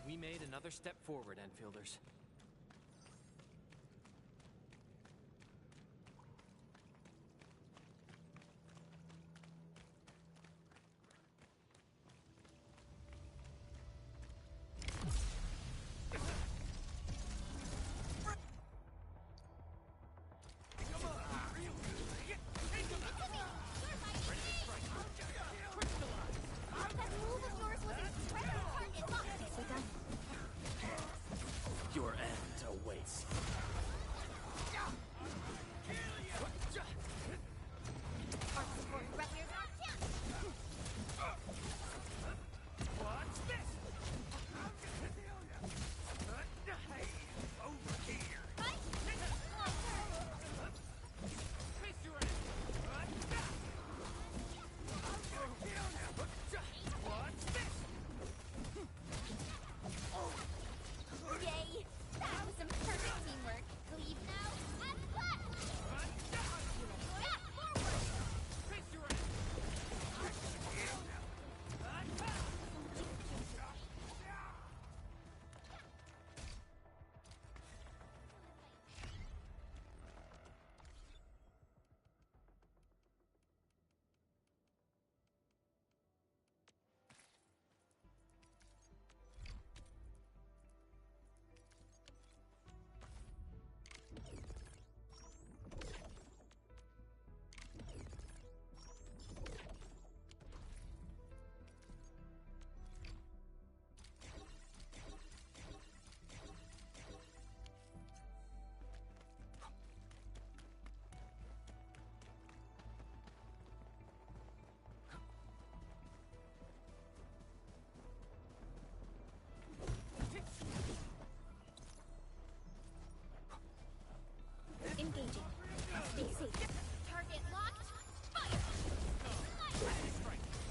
We made another step forward, Enfielders. That move of yours was incredible! Target locked! Nicely done. Your end awaits. Arc support rep. Here's our chance! What's this? Hey, over here. Right? Face your end. What's this? Yay! That was some perfect teamwork. Leave now. And flat! Back forward! Face your end. Engaging. Stay safe. Target locked. Fire!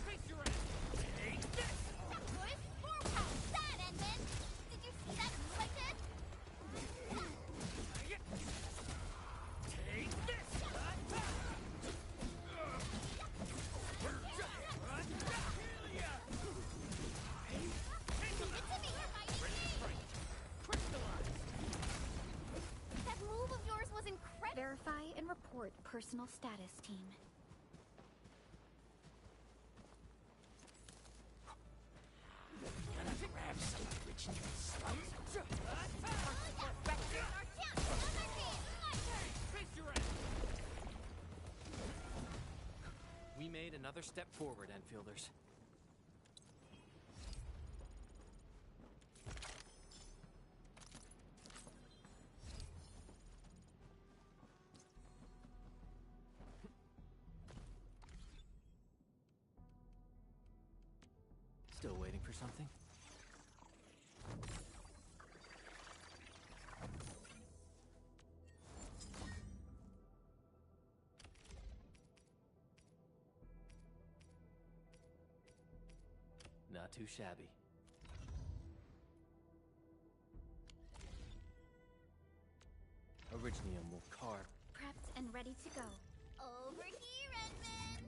Face your end. Take this. That was forward! How's that, Edmund? Did you see that move I did? Take this. Leave it to me, you're fighting me! That move of yours was incredible! Verify and report personal status, team. Gonna grab some original stuff. Face your end. We made another step forward, Enfielders. Still waiting for something? Not too shabby. Originium will carve. Prepped and ready to go. Over here, Edmund!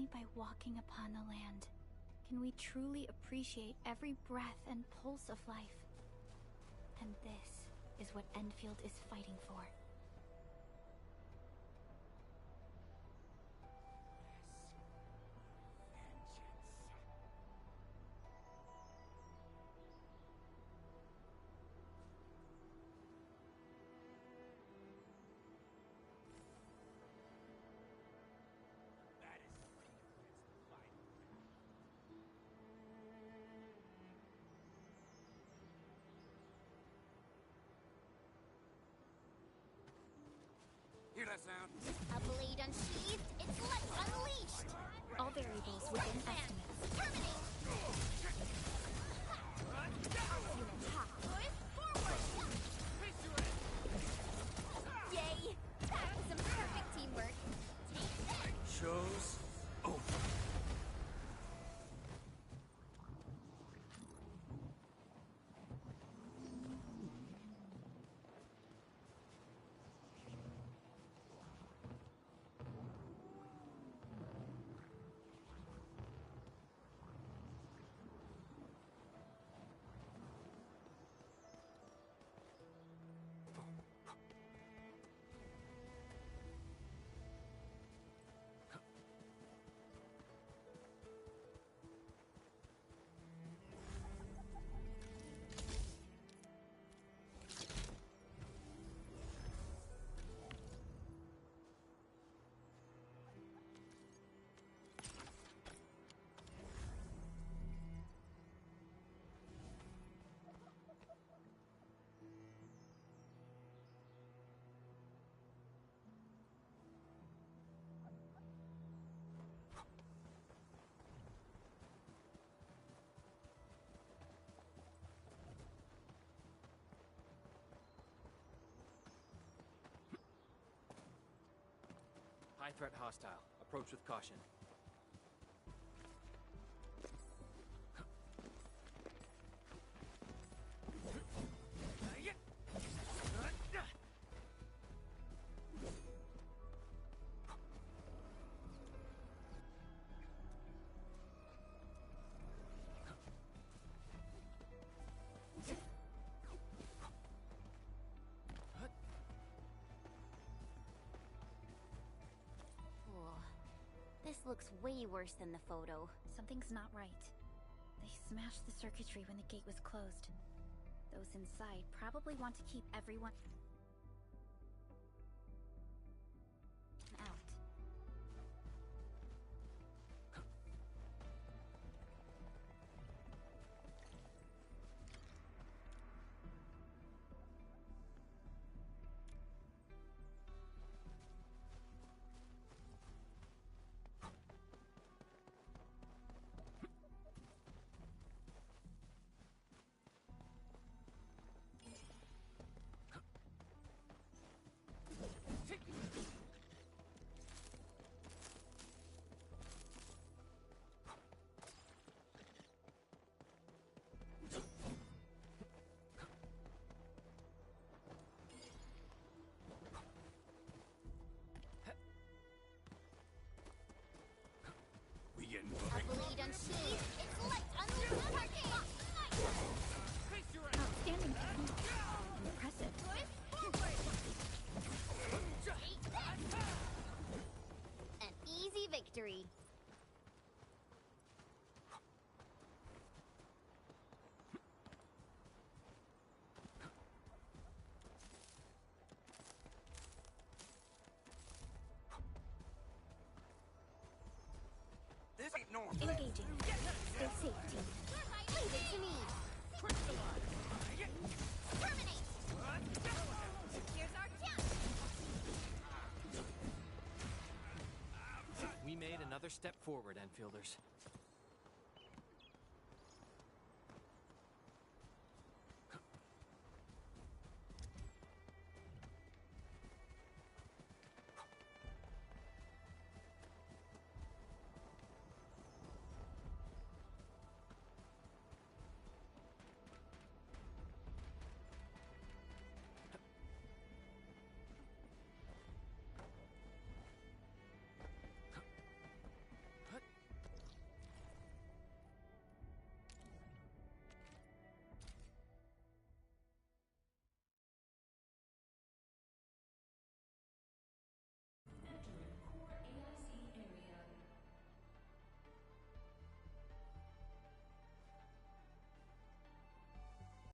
Only by walking upon the land can we truly appreciate every breath and pulse of life. And this is what Enfield is fighting for. Hear that sound? A blade unsheathed, its light unleashed! All variables within estimates. Terminate! Forward! Yay! That was some perfect teamwork. Take that! Show's over. High threat hostile. Approach with caution. This looks way worse than the photo. Something's not right. They smashed the circuitry when the gate was closed. Those inside probably want to keep everyone out. A blade unsheathed, its light unleashed parking! Outstanding technique. Impressive. Take that! An easy victory. This ain't normal. Engaging. Stay safe, team. Leave it to me. Terminate! Here's our chance! We made another step forward, Enfielders.